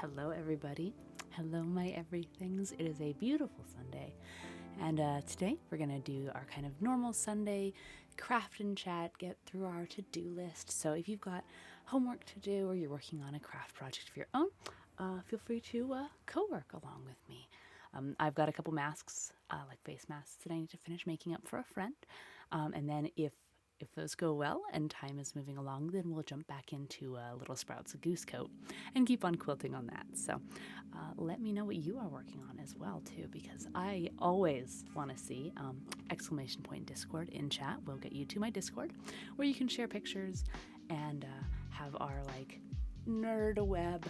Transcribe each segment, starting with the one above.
Hello, everybody. Hello, my everythings. It is a beautiful Sunday, and today we're going to do our kind of normal Sunday craft and chat, get through our to do list. So, if you've got homework to do or you're working on a craft project of your own, feel free to co work along with me. I've got a couple masks, like face masks, that I need to finish making up for a friend. And then if those go well and time is moving along, then we'll jump back into Little Sprouts a Goose Coat and keep on quilting on that. So let me know what you are working on as well, too, because I always want to see exclamation point Discord in chat. We'll get you to my Discord where you can share pictures and have our like nerd web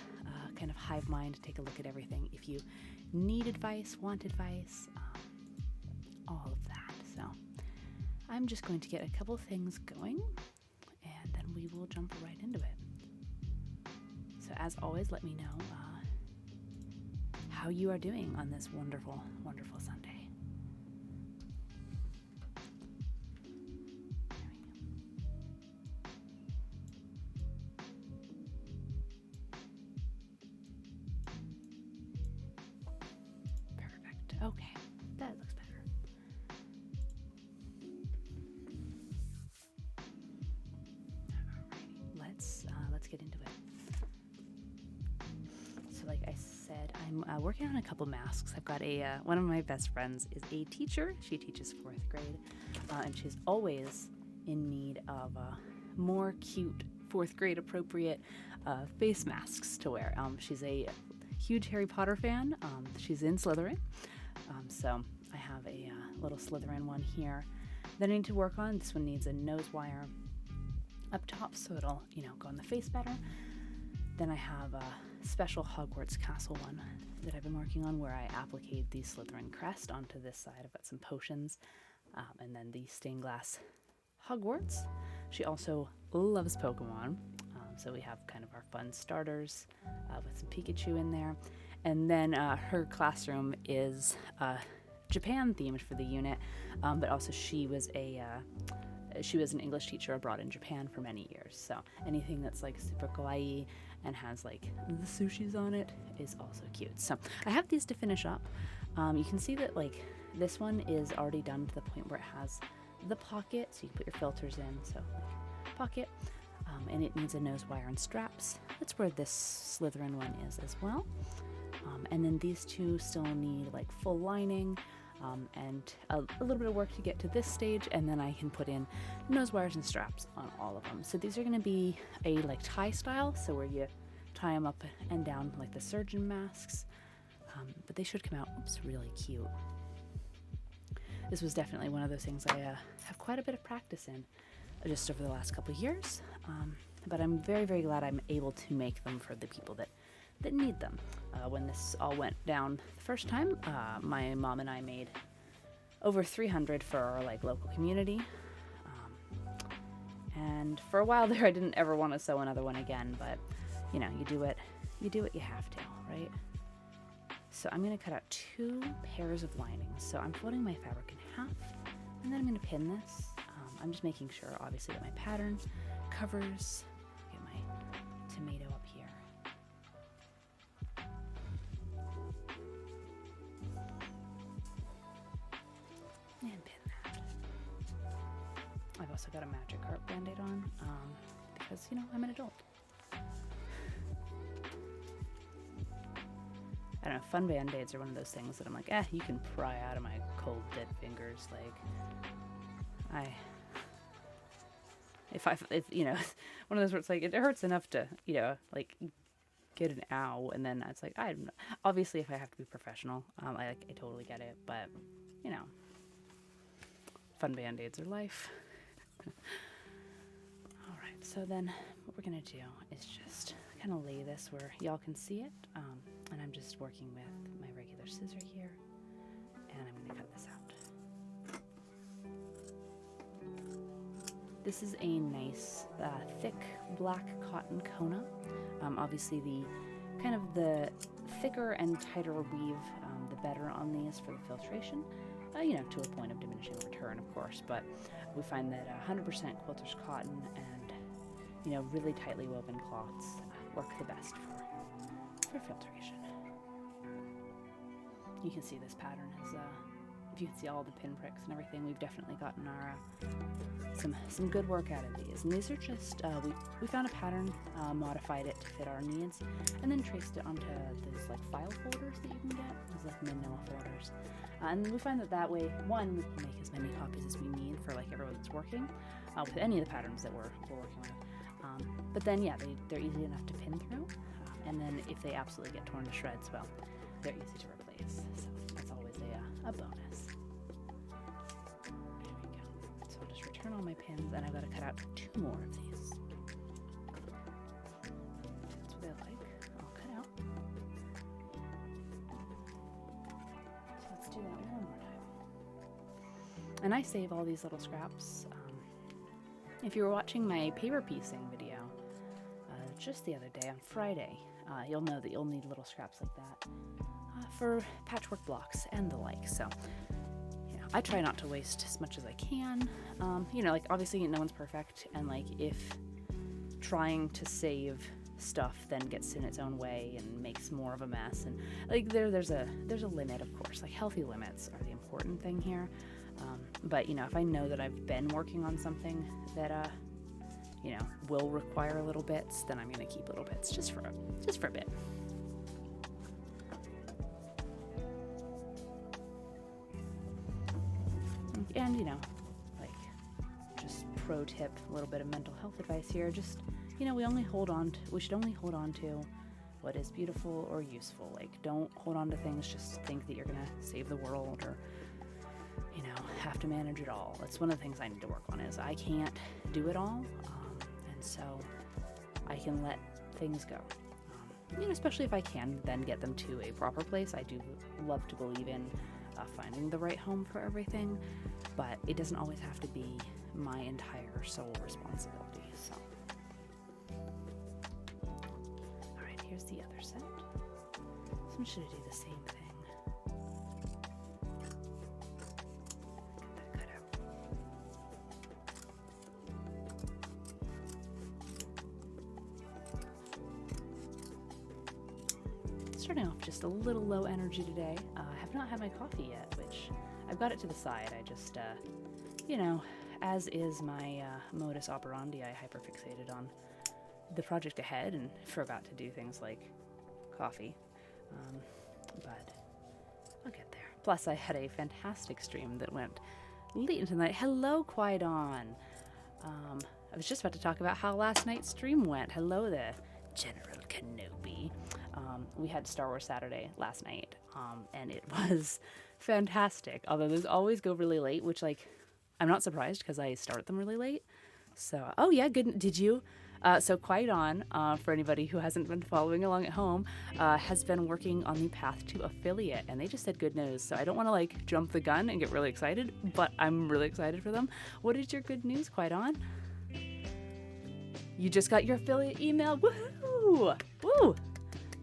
kind of hive mind take a look at everything. If you need advice, want advice, all of that. So I'm just going to get a couple things going and then we will jump right into it. So as always, let me know how you are doing on this wonderful, wonderful Sunday. Perfect. Okay, that looks better. Let's get into it. So like I said, I'm working on a couple masks. I've got one of my best friends is a teacher. She teaches 4th grade, and she's always in need of more cute 4th grade appropriate face masks to wear. She's a huge Harry Potter fan. She's in Slytherin, so I have a little Slytherin one here that I need to work on. This one needs a nose wire up top so it'll, go on the face better. Then I have a special Hogwarts Castle one that I've been working on where I appliqued the Slytherin crest onto this side. I've got some potions, and then the stained glass Hogwarts. She also loves Pokemon, so we have kind of our fun starters with some Pikachu in there. And then her classroom is Japan themed for the unit, but also she was an English teacher abroad in Japan for many years. So anything that's like super kawaii and has like the sushis on it is also cute. So I have these to finish up. You can see that like this one is already done to the point where it has the pocket, so you can put your filters in. So like pocket, and it needs a nose wire and straps. That's where this Slytherin one is as well. And then these two still need like full lining. And a little bit of work to get to this stage, and then I can put in nose wires and straps on all of them. So these are going to be a like tie style, so where you tie them up and down like the surgeon masks, but they should come out really cute. This was definitely one of those things I have quite a bit of practice in just over the last couple of years, but I'm very, very glad I'm able to make them for the people that need them. When this all went down the first time, my mom and I made over 300 for our like local community, and for a while there I didn't ever want to sew another one again, but you do what you have to, right? So I'm going to cut out 2 pairs of linings. So I'm folding my fabric in half, and then I'm going to pin this. I'm just making sure obviously that my pattern covers. Get my tomato up here. And pin that. I've also got a Magic Heart Band-Aid on, because, I'm an adult. I don't know, fun Band-Aids are one of those things that I'm like, you can pry out of my cold, dead fingers. Like, if one of those where it's like, it hurts enough to, like, get an ow, and then it's like, I don't know. Obviously, if I have to be professional, I totally get it, but, fun Band-Aids are life. All right, so then what we're gonna do is just kind of lay this where y'all can see it, and I'm just working with my regular scissor here, and I'm gonna cut this out. This is a nice thick black cotton Kona. Obviously the thicker and tighter weave, the better on these for the filtration. To a point of diminishing return, of course, but we find that 100% quilter's cotton and, really tightly woven cloths work the best for filtration. You can see this pattern is, if you can see all the pinpricks and everything, we've definitely gotten our some good work out of these. And these are just, we found a pattern, modified it to fit our needs, and then traced it onto these like file folders that you can get, these like manila folders. And we find that way, one, we can make as many copies as we need for like everyone that's working with any of the patterns that we're working with. But then, yeah, they're easy enough to pin through. And then if they absolutely get torn to shreds, well, they're easy to replace. So that's always a bonus. There we go. So I'll just return all my pins, and I've got to cut out 2 more of these. That's what they like. I'll cut out. So let's do that one more time. And I save all these little scraps. If you were watching my paper piecing video just the other day on Friday, you'll know that you'll need little scraps like that for patchwork blocks and the like. So, you know, I try not to waste as much as I can. You know, like obviously no one's perfect, and like if trying to save stuff then gets in its own way and makes more of a mess, and like there's a limit, of course. Like healthy limits are the important thing here. But you know, if I know that I've been working on something that you know, will require little bits, then I'm going to keep little bits just for a bit. And you know, like just pro tip, a little bit of mental health advice here. Just, you know, we should only hold on to what is beautiful or useful. Like, don't hold on to things just to think that you're going to save the world or, you know, have to manage it all. That's one of the things I need to work on, is I can't do it all. And so I can let things go. You know, especially if I can then get them to a proper place. I do love to believe in finding the right home for everything, but it doesn't always have to be my entire sole responsibility. So, all right, here's the other set. So I'm just going to do the same thing. Get that cut out. Starting off just a little low energy today. I have not had my coffee yet, which I've got it to the side. I just, you know, as is my modus operandi, I hyperfixated on the project ahead and forgot to do things like coffee. But I'll get there. Plus, I had a fantastic stream that went late into the night. Hello, Qui-Don. I was just about to talk about how last night's stream went. Hello there, General Kenobi. We had Star Wars Saturday last night, and it was fantastic. Although those always go really late, which, like, I'm not surprised because I start them really late. So, oh yeah, good. Did you? So Qui-Don, for anybody who hasn't been following along at home, has been working on the path to affiliate, and they just said good news. So I don't want to like jump the gun and get really excited, but I'm really excited for them. What is your good news, Qui-Don? You just got your affiliate email. Woohoo! Woo!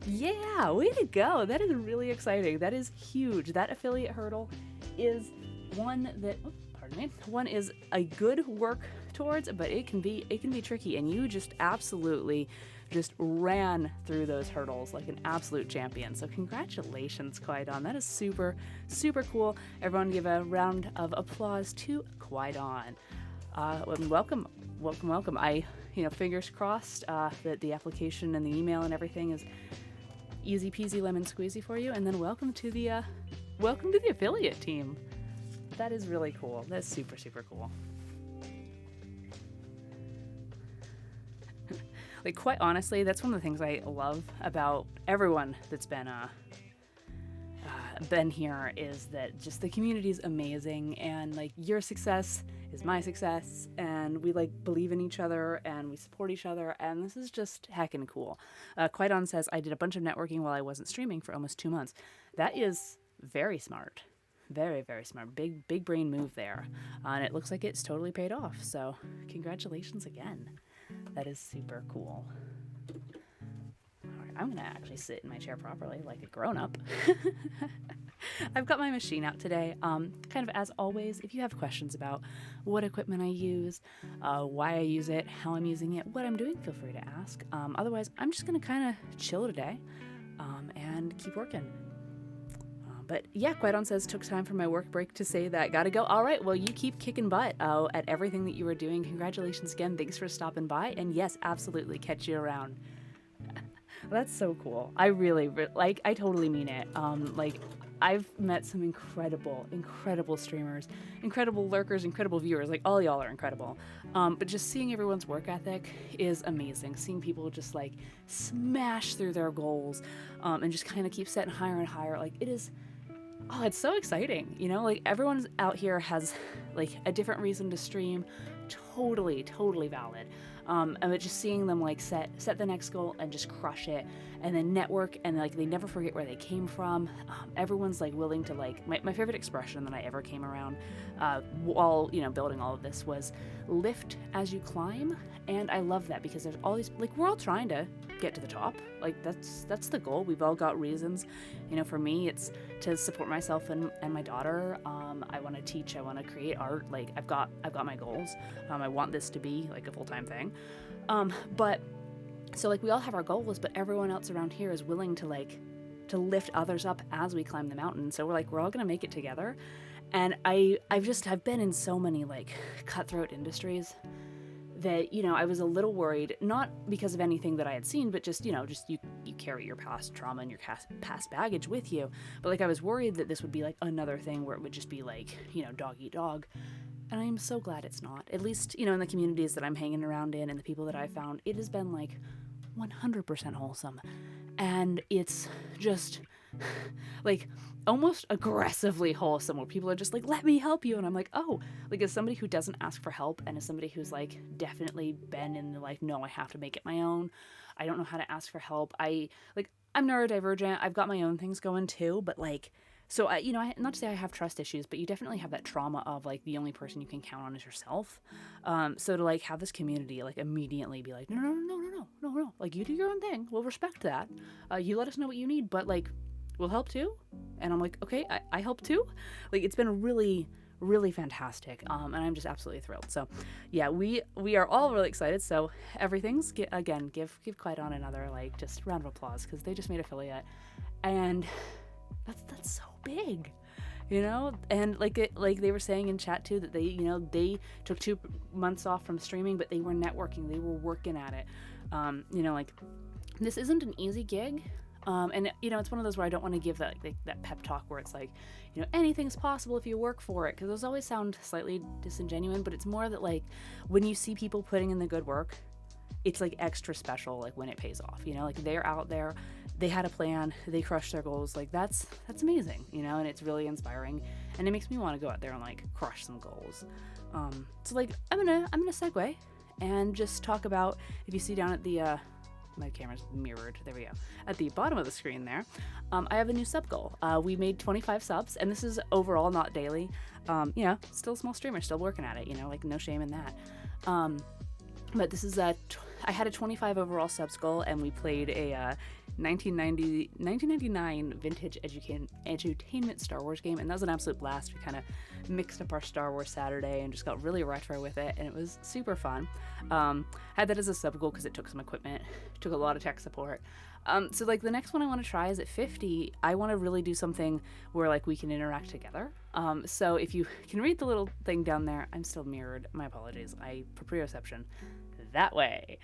Yeah, way to go. That is really exciting. That is huge. That affiliate hurdle is one that, one is a good work towards, but it can be tricky, and you just absolutely just ran through those hurdles like an absolute champion. So congratulations, Qui-Don. That is super, super cool. Everyone give a round of applause to Qui-Don. Welcome. I, fingers crossed that the application and the email and everything is easy peasy lemon squeezy for you, and then welcome to the affiliate team. That is really cool. That's super, super cool. Like, quite honestly, that's one of the things I love about everyone that's been here, is that just the community is amazing, and like your success is my success, and we like believe in each other and we support each other, and this is just heckin' cool. Qui-Don says, I did a bunch of networking while I wasn't streaming for almost 2 months. That is very smart. Very, very smart. Big brain move there. And it looks like it's totally paid off. So congratulations again. That is super cool. All right, I'm going to actually sit in my chair properly like a grown-up. I've got my machine out today. Kind of as always, if you have questions about what equipment I use, why I use it, how I'm using it, what I'm doing, feel free to ask. Otherwise, I'm just going to kind of chill today and keep working. But yeah, Quaidon says, took time for my work break to say that. Gotta go. All right, well, you keep kicking butt at everything that you were doing. Congratulations again. Thanks for stopping by. And yes, absolutely, catch you around. That's so cool. I really, I totally mean it. I've met some incredible streamers, incredible lurkers, incredible viewers. Like, all y'all are incredible. But just seeing everyone's work ethic is amazing. Seeing people just, like, smash through their goals and just kind of keep setting higher and higher. Like, it is... Oh, it's so exciting. You know, like, everyone out here has, like, a different reason to stream. Totally valid. But just seeing them, like, set the next goal and just crush it, and then network, and, like, they never forget where they came from. Everyone's, like, willing to, like, my favorite expression that I ever came around while, you know, building all of this was lift as you climb. And I love that because there's all these, like, we're all trying to get to the top. Like, that's the goal. We've all got reasons. You know, for me, it's to support myself and my daughter. I want to teach. I want to create art. Like, I've got my goals. I want this to be, like, a full-time thing. But so, like, we all have our goals, but everyone else around here is willing to, like, to lift others up as we climb the mountain. So we're all gonna make it together. And I've been in so many, like, cutthroat industries that, you know, I was a little worried, not because of anything that I had seen, but just, you know, just you carry your past trauma and your past baggage with you. But, like, I was worried that this would be, like, another thing where it would just be, like, you know, dog eat dog. And I'm so glad it's not. At least, you know, in the communities that I'm hanging around in and the people that I've found, it has been, like, 100% wholesome. And it's just, like, almost aggressively wholesome, where people are just like, let me help you. And I'm like, oh, like, as somebody who doesn't ask for help, and as somebody who's, like, definitely been in the, like, no, I have to make it my own. I don't know how to ask for help. I'm neurodivergent. I've got my own things going too, but, like, so you know, not to say I have trust issues, but you definitely have that trauma of, like, the only person you can count on is yourself. So to, like, have this community, like, immediately be like, no, like, you do your own thing. We'll respect that. You let us know what you need, but, like, we'll help too. And I'm like, okay, I help too. Like, it's been really fantastic, and I'm just absolutely thrilled. So yeah, we are all really excited. So everything's again, give Quaidon another, like, just round of applause, because they just made affiliate, and that's so big, you know. And like they were saying in chat too, that they, you know, they took 2 months off from streaming, but they were networking, they were working at it. You know, like, this isn't an easy gig. And, you know, it's one of those where I don't want to give that, like, that pep talk where it's like, you know, anything's possible if you work for it, because those always sound slightly disingenuous. But it's more that, like, when you see people putting in the good work, it's, like, extra special, like, when it pays off, you know. Like, they're out there, they had a plan, they crushed their goals. Like, that's amazing, you know. And it's really inspiring, and it makes me want to go out there and, like, crush some goals. So, like, I'm gonna segue and just talk about, if you see down at the my camera's mirrored, there we go, at the bottom of the screen there, I have a new sub goal. We made 25 subs, and this is overall, not daily. You know, still a small streamer, still working at it, you know, like, no shame in that. But this is I had a 25 overall subs goal, and we played a 1999 vintage edutainment Star Wars game, and that was an absolute blast. We kind of mixed up our Star Wars Saturday and just got really retro with it, and it was super fun. Had that as a sub goal because it took some equipment, took a lot of tech support. So, like, the next one I want to try is at 50. I want to really do something where, like, we can interact together. So if you can read the little thing down there, I'm still mirrored. My apologies. Proprioception that way.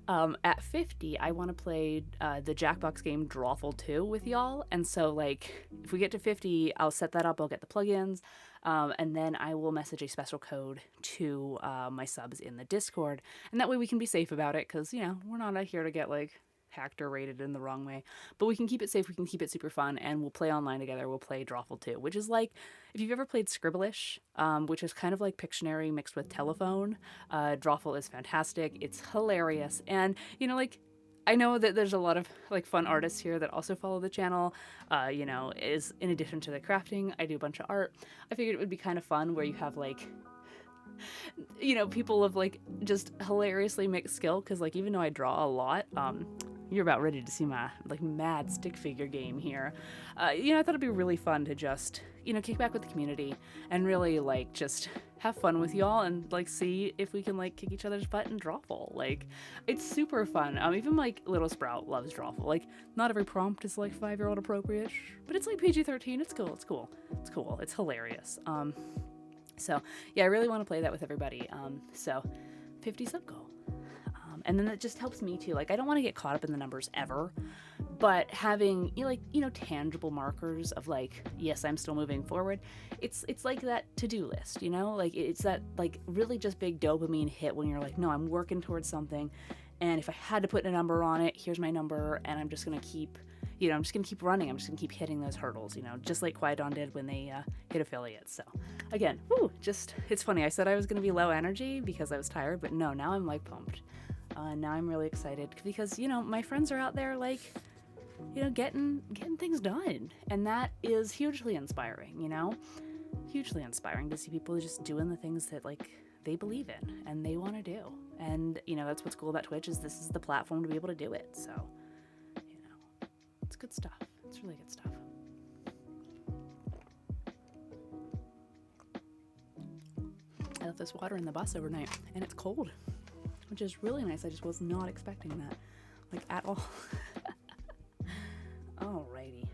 At 50, I want to play the Jackbox game Drawful 2 with y'all. And so, like, if we get to 50, I'll set that up. I'll get the plugins. And then I will message a special code to my subs in the Discord. And that way we can be safe about it, because, you know, we're not out here to get, like, hacked or rated in the wrong way. But we can keep it safe, we can keep it super fun, and we'll play online together. We'll play Drawful 2, which is like, if you've ever played Scribbleish, which is kind of like Pictionary mixed with Telephone, Drawful is fantastic. It's hilarious. And, you know, like, I know that there's a lot of, like, fun artists here that also follow the channel. You know, is in addition to the crafting, I do a bunch of art. I figured it would be kind of fun where you have, like, you know, people of, like, just hilariously mixed skill, because, like, even though I draw a lot, you're about ready to see my like mad stick figure game here. I thought it'd be really fun to just, kick back with the community and really like just have fun with y'all and like see if we can like kick each other's butt in Drawful. Like, it's super fun. Even like Little Sprout loves Drawful. Like, not every prompt is like 5-year-old appropriate, but it's like PG-13. It's cool. It's cool. It's cool. It's hilarious. So yeah, I really want to play that with everybody. So 50 sub goal. And then that just helps me too. Like, I don't want to get caught up in the numbers ever, but having tangible markers of like, yes, I'm still moving forward. It's like that to-do list, like it's that like really just big dopamine hit when you're like, no, I'm working towards something. And if I had to put a number on it, here's my number. And I'm just going to keep, I'm just going to keep running. I'm just going to keep hitting those hurdles, just like Quiet Dawn did when they hit affiliates. So again, it's funny. I said I was going to be low energy because I was tired, but no, now I'm like pumped. Now I'm really excited because, my friends are out there like, getting things done. And that is hugely inspiring, hugely inspiring to see people just doing the things that like they believe in and they want to do. And, that's what's cool about Twitch is this is the platform to be able to do it. So, it's good stuff. It's really good stuff. I left this water in the bus overnight and it's cold, which is really nice. I just was not expecting that, like, at all. Alrighty.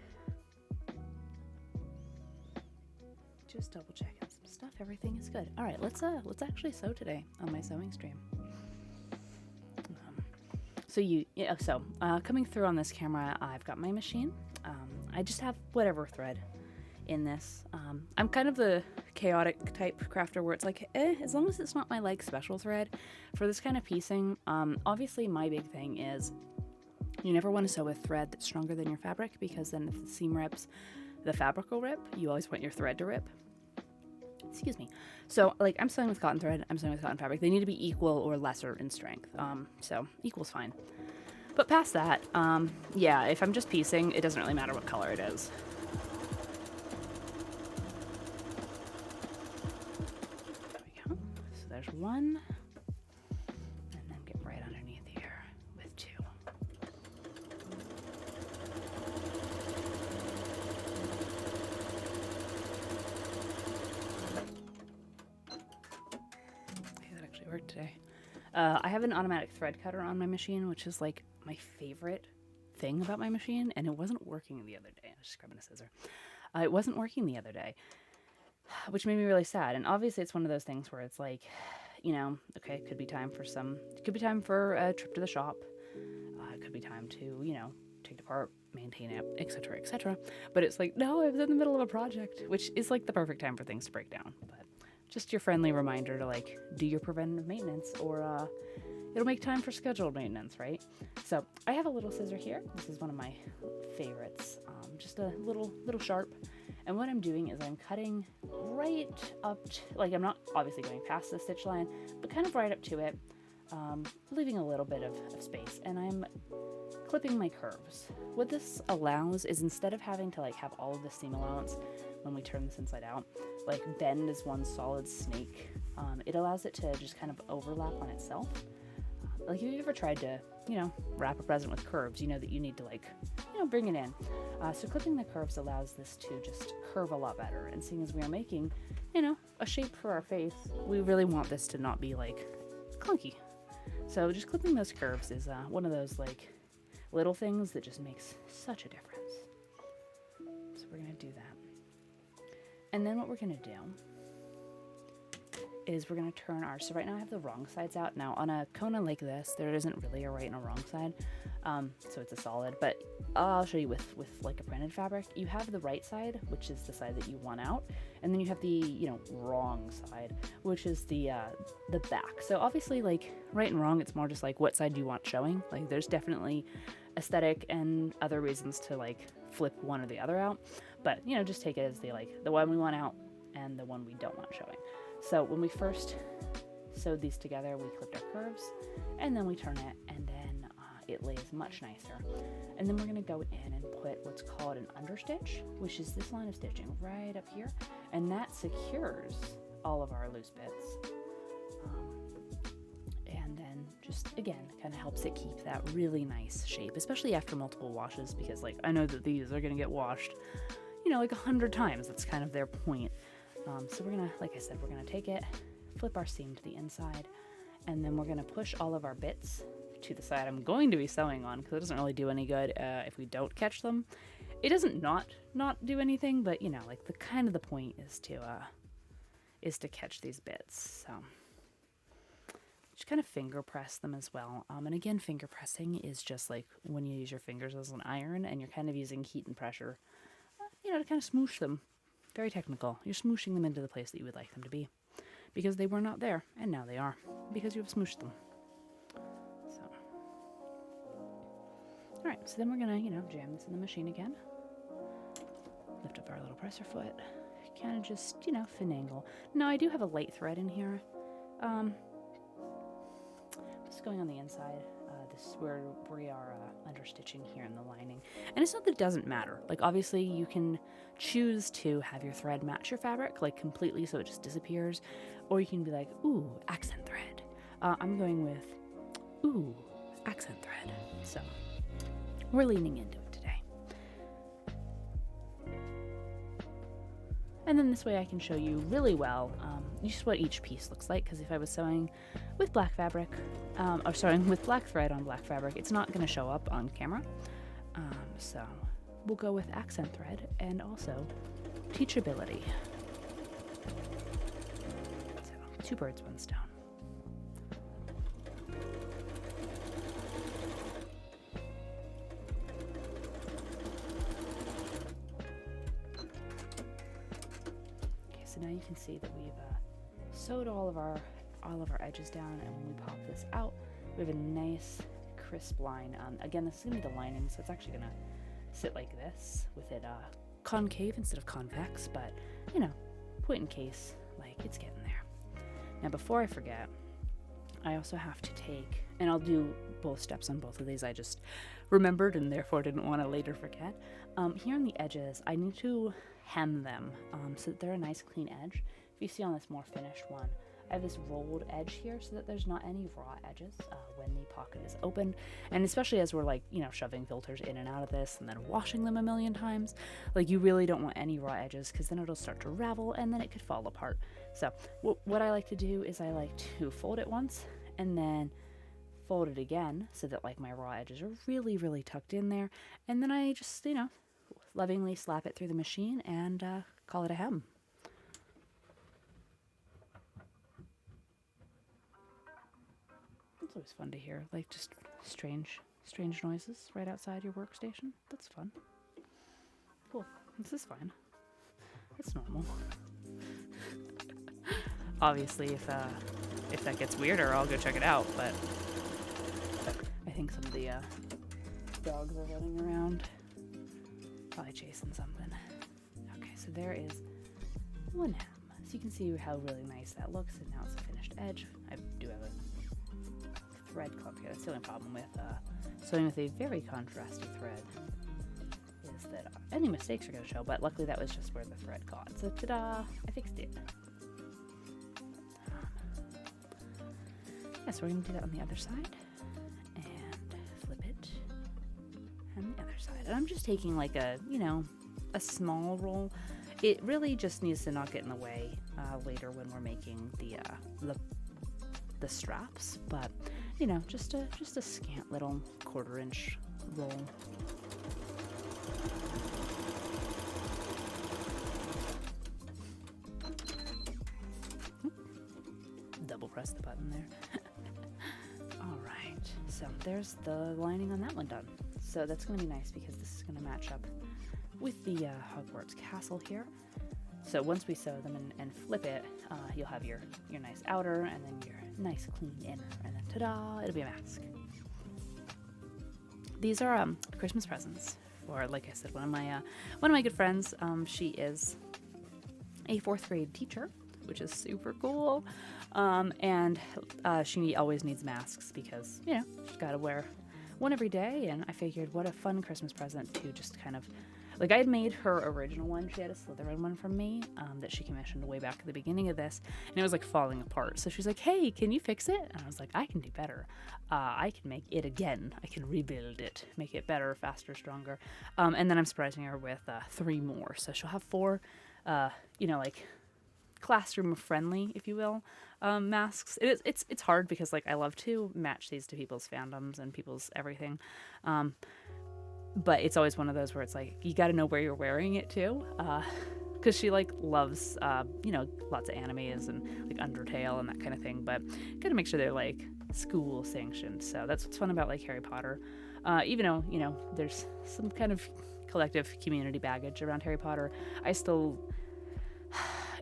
Just double checking some stuff. Everything is good. All right, let's actually sew today on my sewing stream. Coming through on this camera, I've got my machine. I just have whatever thread in this. I'm kind of the chaotic type crafter where it's like, as long as it's not my like special thread for this kind of piecing. Obviously my big thing is you never want to sew a thread that's stronger than your fabric, because then if the seam rips, the fabric will rip. You always want your thread to rip. Excuse me. So like I'm sewing with cotton thread, I'm sewing with cotton fabric. They need to be equal or lesser in strength. So equal's fine. But past that, if I'm just piecing, it doesn't really matter what color it is. There's one, and then get right underneath here with two. Okay, that actually worked today. I have an automatic thread cutter on my machine, which is like my favorite thing about my machine, and it wasn't working the other day. I was just grabbing a scissor. It wasn't working the other day, which made me really sad. And obviously it's one of those things where it's like, okay, it could be time for a trip to the shop. It could be time to, take it apart, maintain it, etc., etc. But it's like, no, I was in the middle of a project, which is like the perfect time for things to break down. But just your friendly reminder to like do your preventative maintenance, or it'll make time for scheduled maintenance, right? So I have a little scissor here. This is one of my favorites. Just a little sharp. And what I'm doing is I'm cutting right up, I'm not obviously going past the stitch line, but kind of right up to it, leaving a little bit of space. And I'm clipping my curves. What this allows is, instead of having to have all of the seam allowance when we turn this inside out, bend as one solid snake, it allows it to just kind of overlap on itself. If you've ever tried to, wrap a present with curves, you know that you need to bring it in. So clipping the curves allows this to just curve a lot better. And seeing as we are making, a shape for our face, we really want this to not be clunky. So just clipping those curves is one of those little things that just makes such a difference. So we're gonna do that. And then what we're gonna do is we're going to turn ours. So right now I have the wrong sides out. Now on a Kona like this, there isn't really a right and a wrong side. So it's a solid, but I'll show you with a printed fabric. You have the right side, which is the side that you want out. And then you have the, wrong side, which is the back. So obviously right and wrong, it's more just what side do you want showing? There's definitely aesthetic and other reasons to flip one or the other out. But, just take it as the one we want out and the one we don't want showing. So when we first sewed these together, we clipped our curves, and then we turn it, and then it lays much nicer. And then we're going to go in and put what's called an understitch, which is this line of stitching right up here, and that secures all of our loose bits. And then just, again, kind of helps it keep that really nice shape, especially after multiple washes, because, like, I know that these are going to get washed, like 100 times. That's kind of their point. So we're going to, like I said, we're going to take it, flip our seam to the inside, and then we're going to push all of our bits to the side I'm going to be sewing on, because it doesn't really do any good if we don't catch them. It doesn't not do anything, but, like, the point is to catch these bits. So just kind of finger press them as well. And again, finger pressing is just like when you use your fingers as an iron and you're kind of using heat and pressure, to kind of smoosh them. Very technical. You're smooshing them into the place that you would like them to be, because they were not there, and now they are, because you have smooshed them. So, all right, so then we're gonna, jam this in the machine again. Lift up our little presser foot, kind of just, finagle. Now I do have a light thread in here. Just going on the inside. This is where we are understitching here in the lining. And it's not that it doesn't matter. Like, obviously you can choose to have your thread match your fabric, like, completely so it just disappears. Or you can be like, ooh, accent thread. I'm going with, ooh, accent thread. So we're leaning into it today. And then this way I can show you really well just what each piece looks like, because if I was sewing with black fabric, or sewing with black thread on black fabric, it's not going to show up on camera. So we'll go with accent thread and also teachability. So 2 birds, 1 stone. Okay, so now you can see that we've sewed all of our edges down, and when we pop this out, we have a nice crisp line. Again, this is going to be the lining, so it's actually going to sit like this with it concave instead of convex, but point in case, like, it's getting there. Now before I forget, I also have to take, and I'll do both steps on both of these, I just remembered and therefore didn't want to later forget. Here on the edges, I need to hem them so that they're a nice clean edge. If you see on this more finished one, I have this rolled edge here so that there's not any raw edges when the pocket is open. And especially as we're, like, shoving filters in and out of this and then washing them a million times, like, you really don't want any raw edges, because then it'll start to ravel and then it could fall apart. So what I like to do is I like to fold it once and then fold it again so that, like, my raw edges are really, really tucked in there. And then I just, lovingly slap it through the machine and call it a hem. It's always fun to hear, like, just strange noises right outside your workstation. That's fun. Cool. This is fine. It's normal. Obviously, if that gets weirder, I'll go check it out, but I think some of the dogs are running around, probably chasing something. Okay, so there is one hem. So you can see how really nice that looks, and now it's a finished edge. I do have a thread clump here. That's the only problem with sewing with a very contrasty thread, is that any mistakes are going to show, but luckily that was just where the thread caught. So ta-da! I fixed it. Yeah, so we're going to do that on the other side, and flip it, and the other side. And I'm just taking, like, a small roll. It really just needs to not get in the way later when we're making the straps, but just a scant little 1/4 inch roll. Double press the button there. All right, so there's the lining on that one done. So that's going to be nice because this is going to match up with the Hogwarts castle here. So once we sew them and flip it, you'll have your nice outer and then your nice clean inner, and then ta-da, it'll be a mask. These are Christmas presents for, like I said, one of my good friends. She is a 4th grade teacher, which is super cool, and she always needs masks because she's got to wear one every day, and I figured what a fun Christmas present to just kind of, like, I had made her original one. She had a Slytherin one from me that she commissioned way back at the beginning of this, and it was like falling apart. So she's like, hey, can you fix it? And I was like, I can do better. I can make it again. I can rebuild it, make it better, faster, stronger. And then I'm surprising her with 3 more. So she'll have 4, like classroom friendly, if you will, masks. It's hard because like I love to match these to people's fandoms and people's everything. But it's always one of those where it's like, you got to know where you're wearing it too. Because she like loves, lots of animes and like Undertale and that kind of thing. But got to make sure they're like school sanctioned. So that's what's fun about like Harry Potter. Even though, there's some kind of collective community baggage around Harry Potter, I still,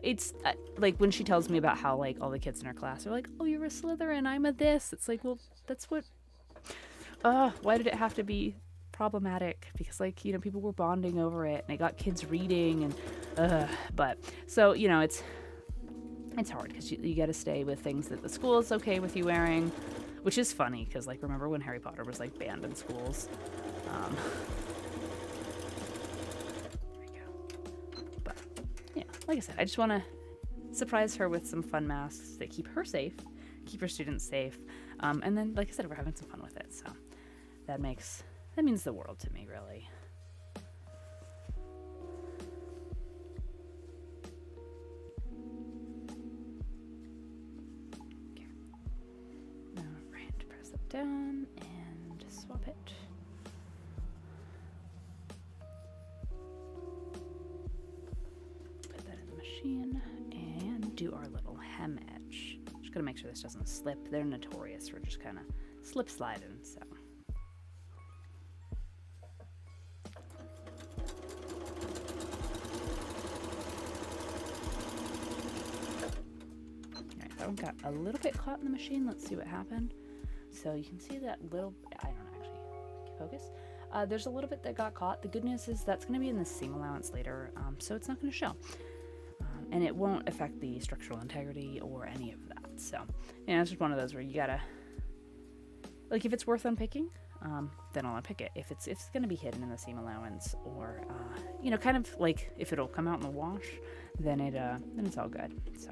it's like when she tells me about how like all the kids in her class are like, oh, you're a Slytherin, I'm a this. It's like, well, that's what, why did it have to be problematic? Because like people were bonding over it and it got kids reading and but so it's hard because you got to stay with things that the school is okay with you wearing, which is funny because like remember when Harry Potter was like banned in schools. There we go. But yeah, like I said, I just want to surprise her with some fun masks that keep her safe, keep her students safe, and then like I said, we're having some fun with it, so that means the world to me, really. Okay. All right, press that down and swap it. Put that in the machine and do our little hem edge. Just gotta make sure this doesn't slip. They're notorious for just kind of slip sliding, so. Got a little bit caught in the machine. Let's see what happened. So you can see that little, I don't know, actually, focus. There's a little bit that got caught. The good news is that's going to be in the seam allowance later, so it's not going to show. And it won't affect the structural integrity or any of that. So, it's just one of those where you gotta, like, if it's worth unpicking, then I'll unpick it. If it's going to be hidden in the seam allowance or, kind of like if it'll come out in the wash, then it's all good. So.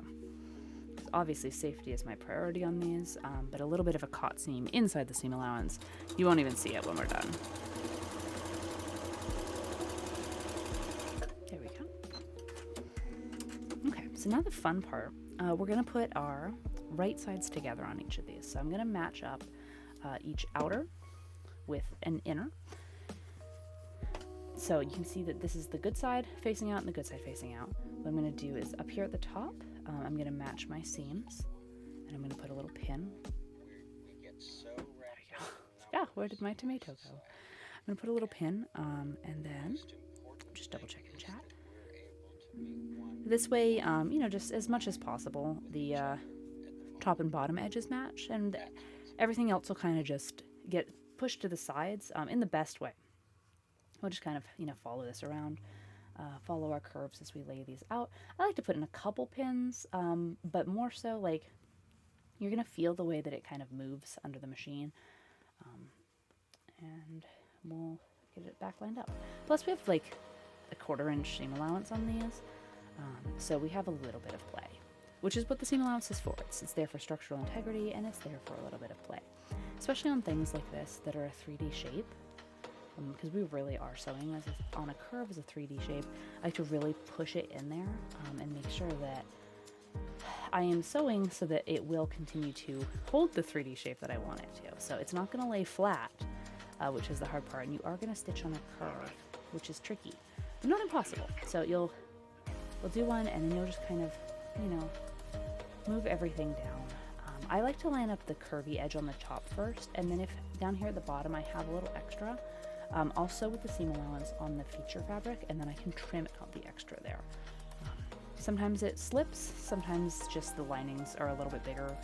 Obviously safety is my priority on these, but a little bit of a caught seam inside the seam allowance, you won't even see it when we're done. There we go. Okay, so now the fun part, we're going to put our right sides together on each of these. So I'm going to match up each outer with an inner. So you can see that this is the good side facing out and the good side facing out. What I'm going to do is up here at the top, I'm going to match my seams, and I'm going to put a little pin. There we go. Yeah, where did my tomato go? I'm going to put a little pin, and then just double check in chat. This way, just as much as possible, the top and bottom edges match, and everything else will kind of just get pushed to the sides in the best way. We'll just kind of, follow this around. Follow our curves as we lay these out. I like to put in a couple pins, but more so like you're going to feel the way that it kind of moves under the machine. And we'll get it back lined up. Plus we have like a 1/4 inch seam allowance on these. So we have a little bit of play, which is what the seam allowance is for. It's there for structural integrity and it's there for a little bit of play, especially on things like this that are a 3D shape. Because we really are sewing this on a curve as a 3D shape. I like to really push it in there and make sure that I am sewing so that it will continue to hold the 3D shape that I want it to. So it's not going to lay flat, which is the hard part, and you are going to stitch on a curve, which is tricky, but not impossible. So we'll do one, and then you'll just kind of, move everything down. I like to line up the curvy edge on the top first, and then if down here at the bottom I have a little extra, I'll sew with the seam allowance on the feature fabric, and then I can trim out the extra there. Sometimes it slips, sometimes just the linings are a little bit bigger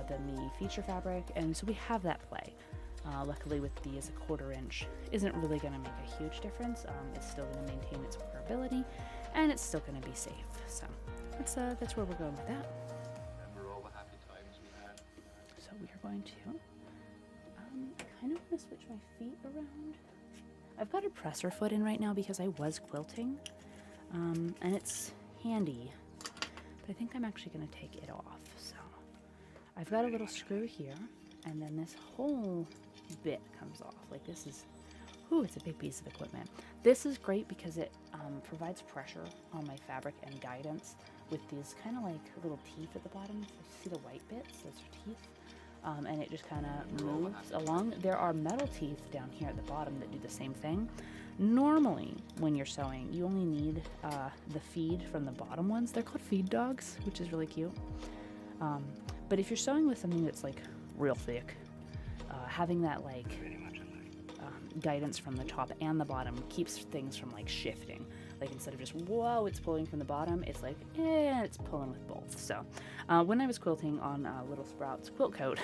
than the feature fabric, and so we have that play. Luckily with these, a 1/4 inch isn't really going to make a huge difference. It's still going to maintain its wearability, and it's still going to be safe. So that's where we're going with that. Remember all the happy times we had. So we are going to I kind of want to switch my feet around. I've got a presser foot in right now because I was quilting, and it's handy, but I think I'm actually going to take it off. So I've got a little screw here, and then this whole bit comes off. Like this is, ooh, it's a big piece of equipment. This is great because it provides pressure on my fabric and guidance with these kind of like little teeth at the bottom. So you see the white bits? Those are teeth. And it just kind of moves along. There are metal teeth down here at the bottom that do the same thing. Normally, when you're sewing, you only need the feed from the bottom ones. They're called feed dogs, which is really cute. But if you're sewing with something that's like real thick, having that like guidance from the top and the bottom keeps things from like shifting. Like instead of just, whoa, it's pulling from the bottom, it's like, it's pulling with both. So when I was quilting on Little Sprouts quilt coat,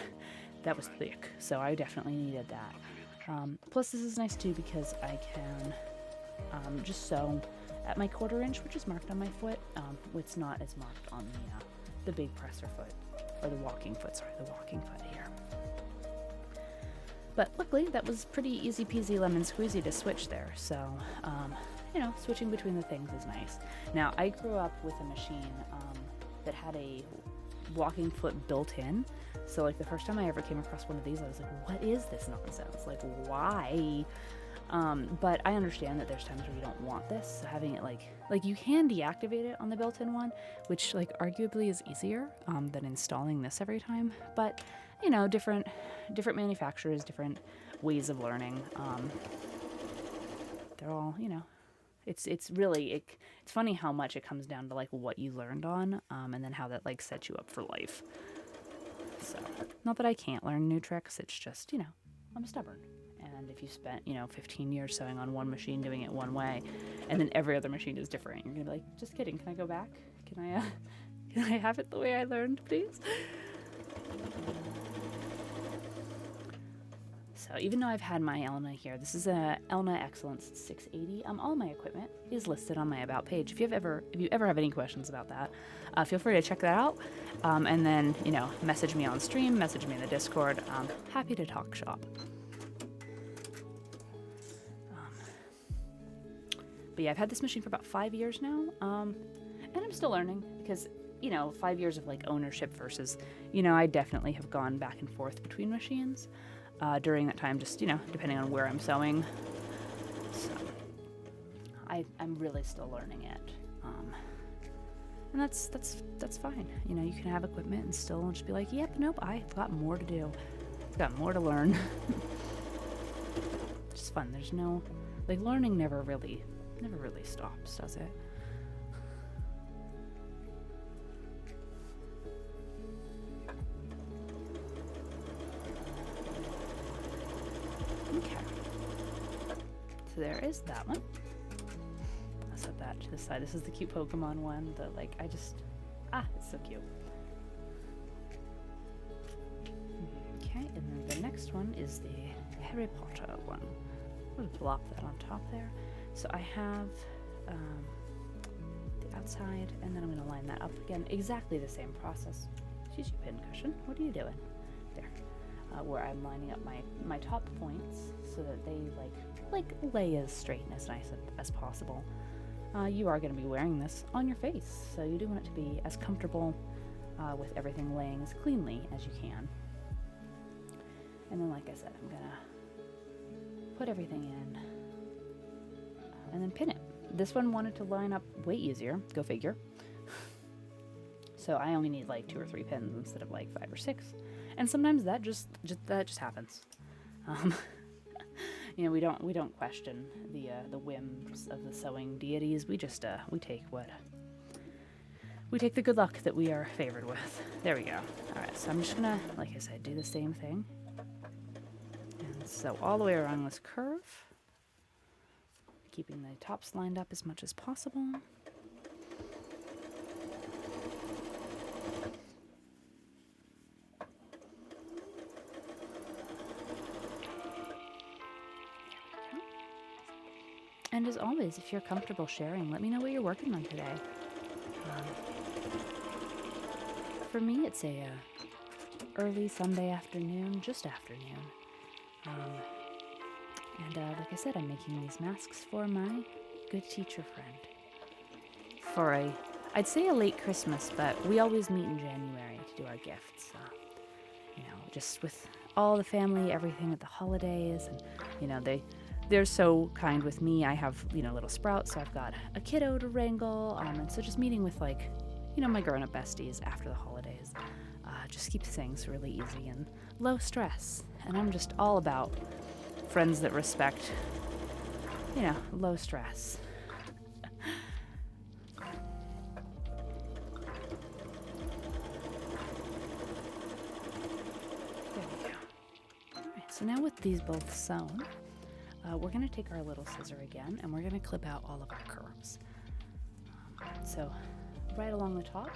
that was thick. So I definitely needed that. Plus this is nice too because I can just sew at my 1/4 inch, which is marked on my foot. It's not as marked on the big presser foot, or the walking foot, here. But luckily that was pretty easy peasy lemon squeezy to switch there. So, switching between the things is nice. Now, I grew up with a machine that had a walking foot built in. So, like, the first time I ever came across one of these, I was like, what is this nonsense? Like, why? But I understand that there's times where you don't want this. So having it like you can deactivate it on the built-in one, which like arguably is easier than installing this every time. But, different manufacturers, different ways of learning. They're all, it's really, it's funny how much it comes down to like what you learned on, and then how that like sets you up for life. So, not that I can't learn new tricks, it's just, I'm stubborn. And if you spent, 15 years sewing on one machine doing it one way, and then every other machine is different, you're gonna be like, just kidding, can I go back? Can I have it the way I learned, please? So even though I've had my Elna here, this is a Elna Excellence 680. All my equipment is listed on my About page. If you ever have any questions about that, feel free to check that out. And then, message me on stream, message me in the Discord. I'm happy to talk shop. But yeah, I've had this machine for about 5 years now, and I'm still learning because, 5 years of like ownership versus, I definitely have gone back and forth between machines during that time, just, depending on where I'm sewing. So I'm really still learning it, and that's fine. You can have equipment and still just be like, yep, nope, I've got more to do. I've got more to learn. It's just fun. There's no, like, learning never really stops, does it? Okay. So there is that one. I'll set that to the side. This is the cute Pokemon one that, like, it's so cute. Okay, and then the next one is the Harry Potter one. I'm gonna plop that on top there. So I have the outside, and then I'm going to line that up again. Exactly the same process. Excuse you, pincushion. What are you doing? There. Where I'm lining up my top points so that they lay as straight and as nice as possible. You are going to be wearing this on your face, so you do want it to be as comfortable with everything laying as cleanly as you can. And then, like I said, I'm going to put everything in and then pin it. This one wanted to line up way easier, go figure. So I only need like 2 or 3 pins instead of like 5 or 6. And sometimes that just happens. We don't question the whims of the sewing deities. We just we take the good luck that we are favored with. There we go. All right, so I'm just gonna, like I said, do the same thing. And sew all the way around this curve, keeping the tops lined up as much as possible. And as always, if you're comfortable sharing, let me know what you're working on today. For me, it's a early Sunday afternoon, just afternoon. Like I said, I'm making these masks for my good teacher friend. For I'd say a late Christmas, but we always meet in January to do our gifts. Just with all the family, everything at the holidays, and they're so kind with me. I have little Sprouts, so I've got a kiddo to wrangle, and so just meeting with my grown-up besties after the holidays just keeps things really easy and low stress. And I'm just all about friends that respect, low stress. So now with these both sewn, we're going to take our little scissor again and we're going to clip out all of our curves. So right along the top,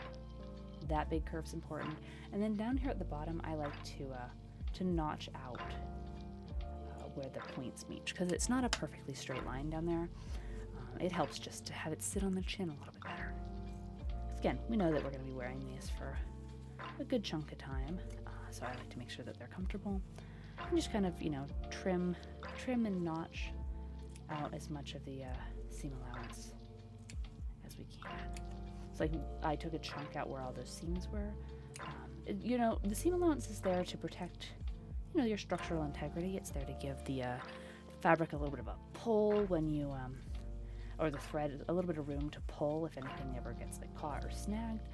that big curve's important. And then down here at the bottom, I like to notch out where the points meet, because it's not a perfectly straight line down there. It helps just to have it sit on the chin a little bit better. Again, we know that we're going to be wearing these for a good chunk of time, so I like to make sure that they're comfortable. And just kind of, trim and notch out as much of the seam allowance as we can. It's like I took a chunk out where all those seams were. The seam allowance is there to protect, your structural integrity. It's there to give the fabric a little bit of a pull when you, or the thread a little bit of room to pull if anything ever gets caught or snagged.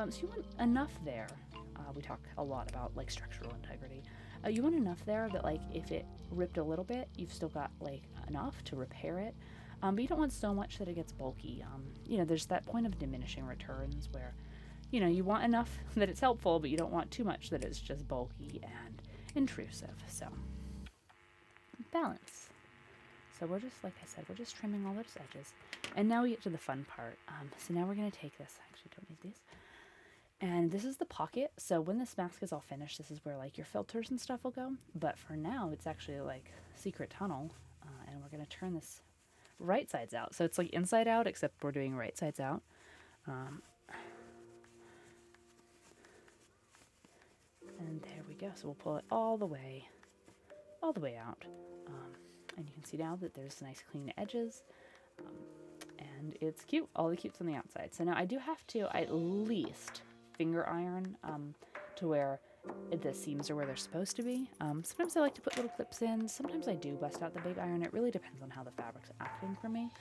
So you want enough there. We talk a lot about structural integrity. You want enough there that if it ripped a little bit, you've still got enough to repair it. But you don't want so much that it gets bulky. There's that point of diminishing returns where, you want enough that it's helpful, but you don't want too much that it's just bulky and intrusive. So balance. So we're just, like I said, we're just trimming all those edges. And now we get to the fun part. So now we're going to take this. Actually, don't need these. And this is the pocket. So when this mask is all finished, this is where your filters and stuff will go. But for now, it's actually secret tunnel. And we're going to turn this right sides out. So it's inside out, except we're doing right sides out. And there we go. So we'll pull it all the way out. And you can see now that there's nice clean edges. And it's cute. All the cute's on the outside. So now I do have to at least finger iron to where the seams are where they're supposed to be. Sometimes I like to put little clips in. Sometimes I do bust out the big iron. It really depends on how the fabric's acting for me.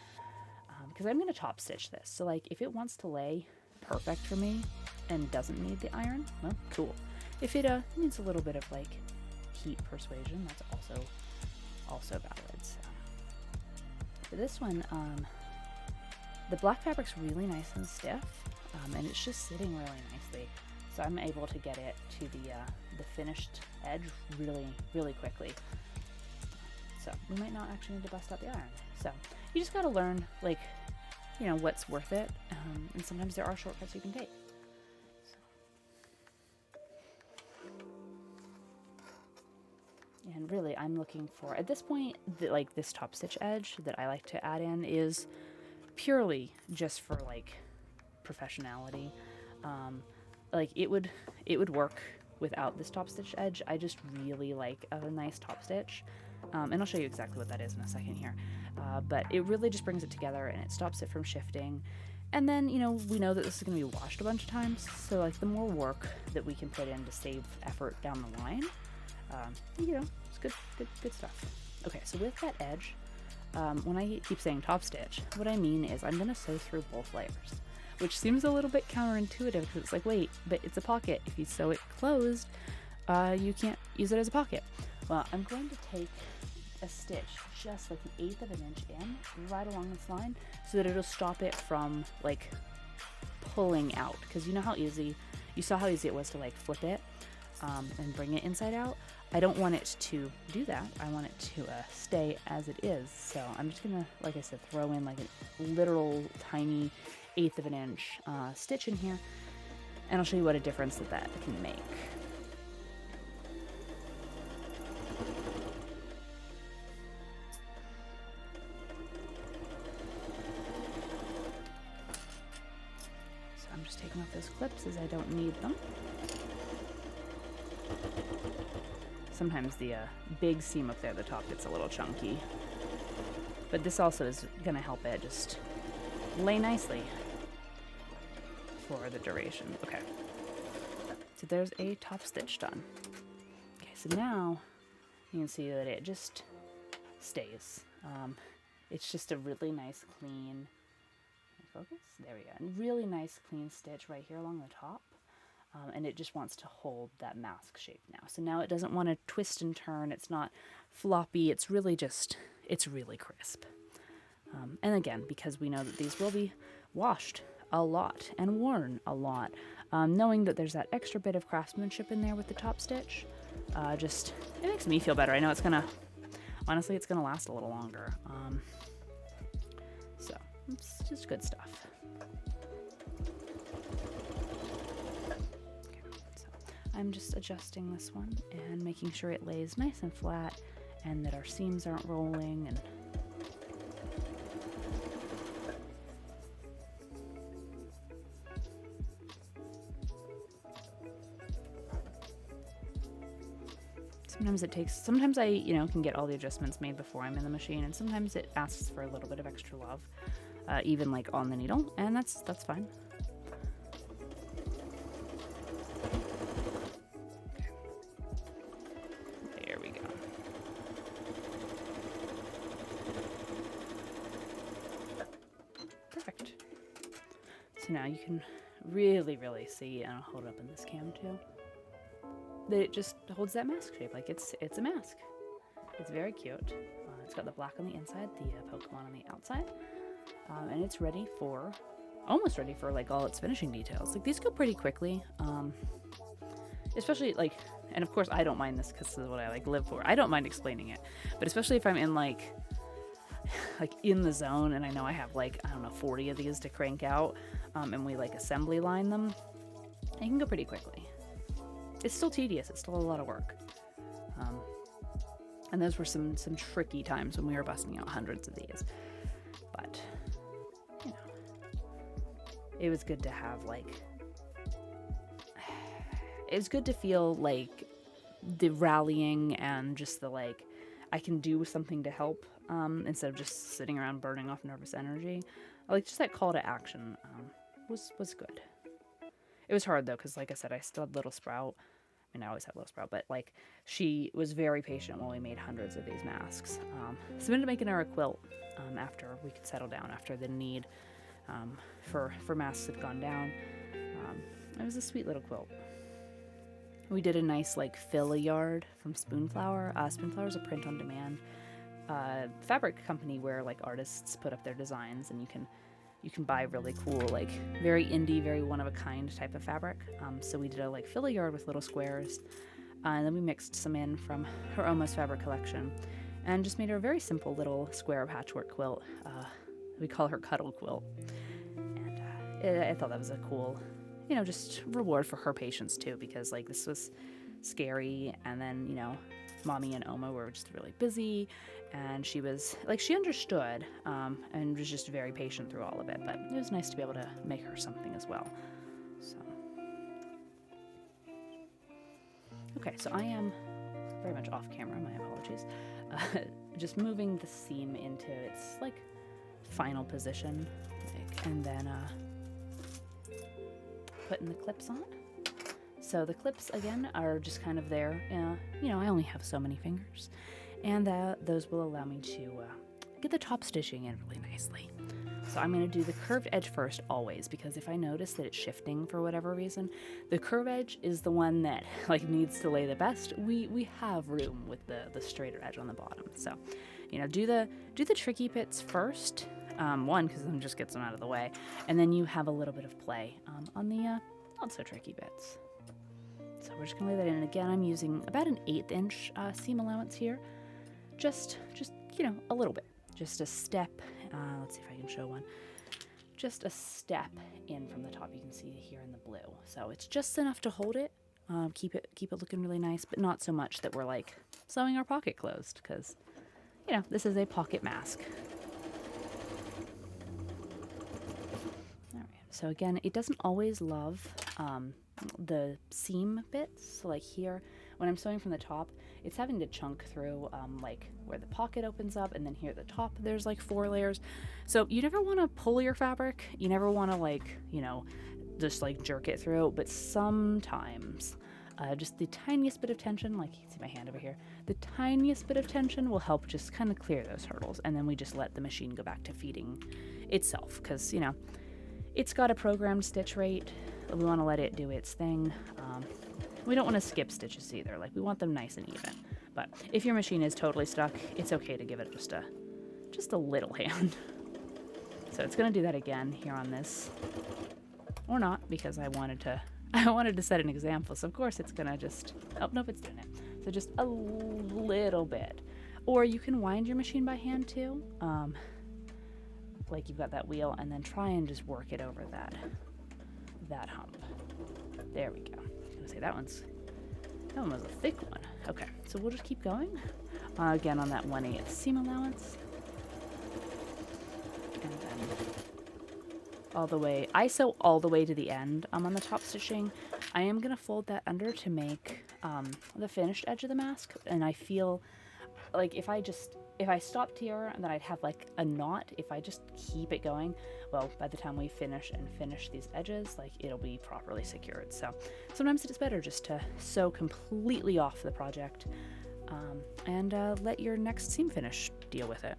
Because I'm going to top stitch this. So if it wants to lay perfect for me and doesn't need the iron, well, cool. If it needs a little bit of heat persuasion, that's also valid. So for this one, the black fabric's really nice and stiff, and it's just sitting really nicely. So I'm able to get it to the finished edge really, really quickly. So we might not actually need to bust out the iron. So you just got to learn, what's worth it. And sometimes there are shortcuts you can take. And really, I'm looking for, at this point, this top stitch edge that I like to add in is purely just for professionality. It would work without this top stitch edge. I just really like a nice top stitch. And I'll show you exactly what that is in a second here. But it really just brings it together and it stops it from shifting. And then, we know that this is going to be washed a bunch of times. So the more work that we can put in to save effort down the line, it's good stuff. Okay, so with that edge, when I keep saying top stitch, what I mean is I'm going to sew through both layers, which seems a little bit counterintuitive because it's wait, but it's a pocket. If you sew it closed, you can't use it as a pocket. Well, I'm going to take a stitch just 1/8 of an inch in right along this line so that it'll stop it from pulling out, because you saw how easy it was to flip it and bring it inside out. I don't want it to do that. I want it to stay as it is. So I'm just gonna, like I said, throw in a literal tiny 1/8 of an inch stitch in here, and I'll show you what a difference that can make. So I'm just taking off those clips as I don't need them. sometimes the big seam up there at the top gets a little chunky. But this also is going to help it just lay nicely for the duration. Okay. So there's a top stitch done. Okay, so now you can see that it just stays. It's just a really nice clean, focus? There we go. Really nice clean stitch right here along the top. And it just wants to hold that mask shape now. So now it doesn't want to twist and turn. It's not floppy. It's really just, it's really crisp. And again, because we know that these will be washed a lot and worn a lot, knowing that there's that extra bit of craftsmanship in there with the top stitch, just, it makes me feel better. I know it's gonna, honestly, it's gonna last a little longer. So it's just good stuff. I'm just adjusting this one and making sure it lays nice and flat and that our seams aren't rolling. And sometimes I, can get all the adjustments made before I'm in the machine, and sometimes it asks for a little bit of extra love, even like on the needle, and that's fine. So now you can really, really see, and I'll hold it up in this cam too, that it just holds that mask shape. Like it's a mask. It's very cute. It's got the black on the inside, the Pokemon on the outside, and it's almost ready for like all its finishing details. Like these go pretty quickly, especially like, and of course I don't mind this because this is what I like live for. I don't mind explaining it, but especially if I'm in like in the zone and I know I have like, I don't know, 40 of these to crank out, and we like assembly line them, it can go pretty quickly. It's still tedious, it's still a lot of work. And those were some tricky times when we were busting out hundreds of these. But, it was good to have it was good to feel like the rallying and just the I can do something to help, instead of just sitting around burning off nervous energy. Just that call to action was good. It was hard though, because like I said, I still had Little Sprout. I mean, I always had Little Sprout, but she was very patient while we made hundreds of these masks. So we ended up making her a quilt after we could settle down, after the need for masks had gone down. It was a sweet little quilt. We did a nice fill-a-yard from Spoonflower. Spoonflower is a print-on-demand fabric company where artists put up their designs, and you can buy really cool, very indie, very one-of-a-kind type of fabric. So we did a fill-a-yard with little squares, and then we mixed some in from her Almost Fabric collection, and just made her a very simple little square patchwork quilt. We call her Cuddle Quilt, and I thought that was a cool, just reward for her patience too, because this was scary, and then Mommy and Oma were just really busy, and she was she understood, and was just very patient through all of it. But it was nice to be able to make her something as well. So okay, so I am very much off camera, my apologies, just moving the seam into its final position, and then putting the clips on. So the clips, again, are just kind of there. I only have so many fingers, and those will allow me to get the top stitching in really nicely. So I'm going to do the curved edge first, always, because if I notice that it's shifting for whatever reason, the curved edge is the one that needs to lay the best. We have room with the straighter edge on the bottom. So, do the tricky bits first. One, because then it just gets them out of the way, and then you have a little bit of play on the not so tricky bits. So we're just gonna lay that in, and again, I'm using about an 1/8 inch seam allowance here, just a little bit, just a step. Let's see if I can show one. Just a step in from the top. You can see here in the blue, so it's just enough to hold it, keep it looking really nice, but not so much that we're sewing our pocket closed, because this is a pocket mask. So again, it doesn't always love the seam bits. So here, when I'm sewing from the top, it's having to chunk through like where the pocket opens up, and then here at the top there's like 4 layers. So you never want to pull your fabric. You never want to like, just like jerk it through, but sometimes just the tiniest bit of tension, like you can see my hand over here, the tiniest bit of tension will help just kind of clear those hurdles, and then we just let the machine go back to feeding itself, because it's got a programmed stitch rate. We want to let it do its thing. We don't want to skip stitches either. Like, we want them nice and even. But if your machine is totally stuck, it's okay to give it just a little hand. So it's going to do that again here on this, or not, because I wanted to set an example. So of course it's going to just, oh nope, it's doing it. So just a little bit. Or you can wind your machine by hand too. Like you've got that wheel, and then try and just work it over that hump. There we go. I was gonna say that one was a thick one. Okay, so we'll just keep going. Again on that 1/8 seam allowance. And then all the way, I sew all the way to the end on the top stitching. I am gonna fold that under to make the finished edge of the mask, and I feel like if I stopped here, then I'd have like a knot. If I just keep it going, well, by the time we finish these edges, like it'll be properly secured. So sometimes it's better just to sew completely off the project and let your next seam finish deal with it.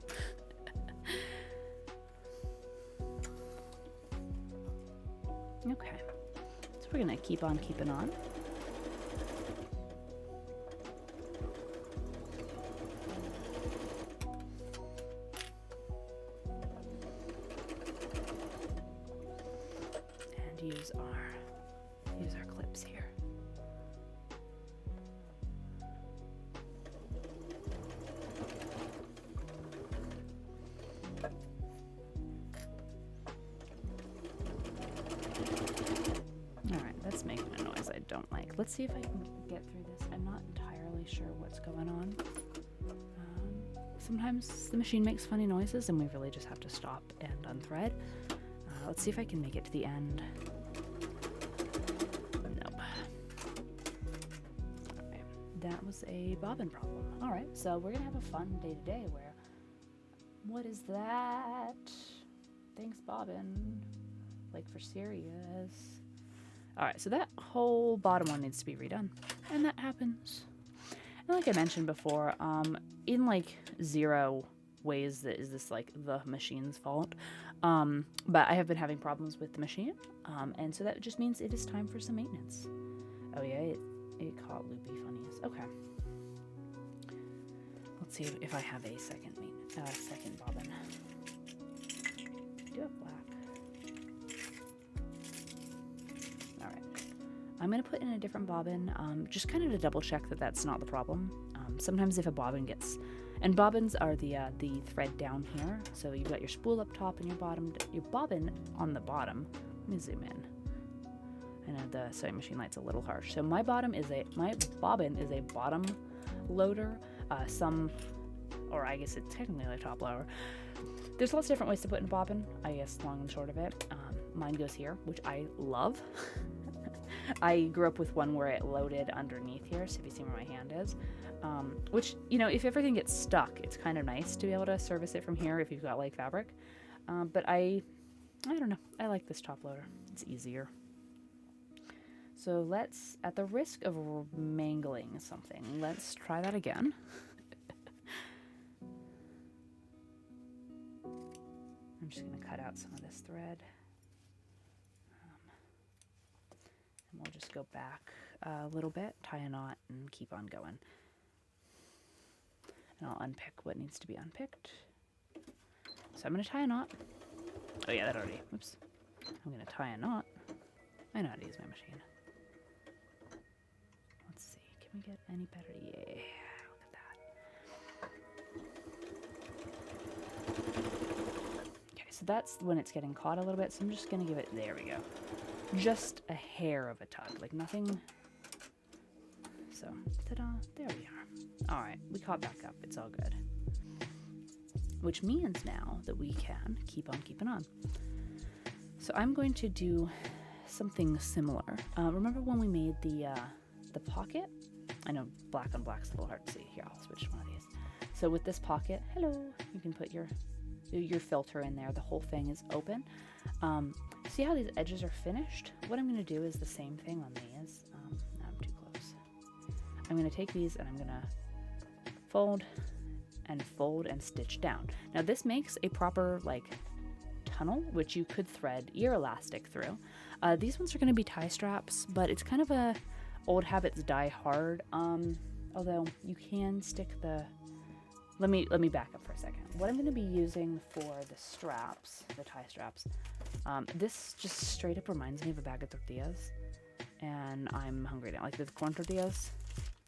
Okay, so we're gonna keep on keeping on. Use our clips here. Alright, that's making a noise I don't like. Let's see if I can get through this. I'm not entirely sure what's going on. Sometimes the machine makes funny noises and we really just have to stop and unthread. Let's see if I can make it to the end. Nope. Alright, that was a bobbin problem. Alright, so we're gonna have a fun day today where, what is that? Thanks, bobbin. Like, for serious. Alright, so that whole bottom one needs to be redone. And that happens. And like I mentioned before, in like 0 ways that is this like the machine's fault. But I have been having problems with the machine, and so that just means it is time for some maintenance. Oh yeah, it caught loopy funnies. Okay. Let's see if I have a second bobbin. I do have black. Alright. I'm going to put in a different bobbin, just kind of to double check that that's not the problem. Sometimes if a bobbin gets... And bobbins are the thread down here. So you've got your spool up top and your bobbin on the bottom. Let me zoom in. I know the sewing machine light's a little harsh. So my bobbin is a bottom loader. Or I guess it's technically a top loader. There's lots of different ways to put in a bobbin, I guess, long and short of it. Mine goes here, which I love. I grew up with one where it loaded underneath here, so if you see where my hand is. Which, if everything gets stuck, it's kind of nice to be able to service it from here if you've got like fabric. But I don't know, I like this top loader. It's easier. So let's, at the risk of mangling something, let's try that again. I'm just going to cut out some of this thread. And we'll just go back a little bit, tie a knot, and keep on going. And I'll unpick what needs to be unpicked. So I'm going to tie a knot. Oh yeah, that already, whoops. I'm going to tie a knot. I know how to use my machine. Let's see, can we get any better? Yeah, look at that. Okay, so that's when it's getting caught a little bit, so I'm just going to give it, there we go. Just a hair of a tug, like nothing. So, ta-da, there we are. All right, we caught back up. It's all good. Which means now that we can keep on keeping on. So I'm going to do something similar. Remember when we made the pocket? I know black on black's a little hard to see. Here, I'll switch one of these. So with this pocket, hello, you can put your filter in there. The whole thing is open. See how these edges are finished? What I'm going to do is the same thing on these. I'm too close. I'm going to take these and I'm going to fold and stitch down. Now this makes a proper like tunnel, which you could thread ear elastic through. These ones are going to be tie straps, but it's kind of a old habits die hard. Although you can stick the. Let me back up for a second. What I'm going to be using for the straps, the tie straps, this just straight up reminds me of a bag of tortillas, and I'm hungry now. Like the corn tortillas,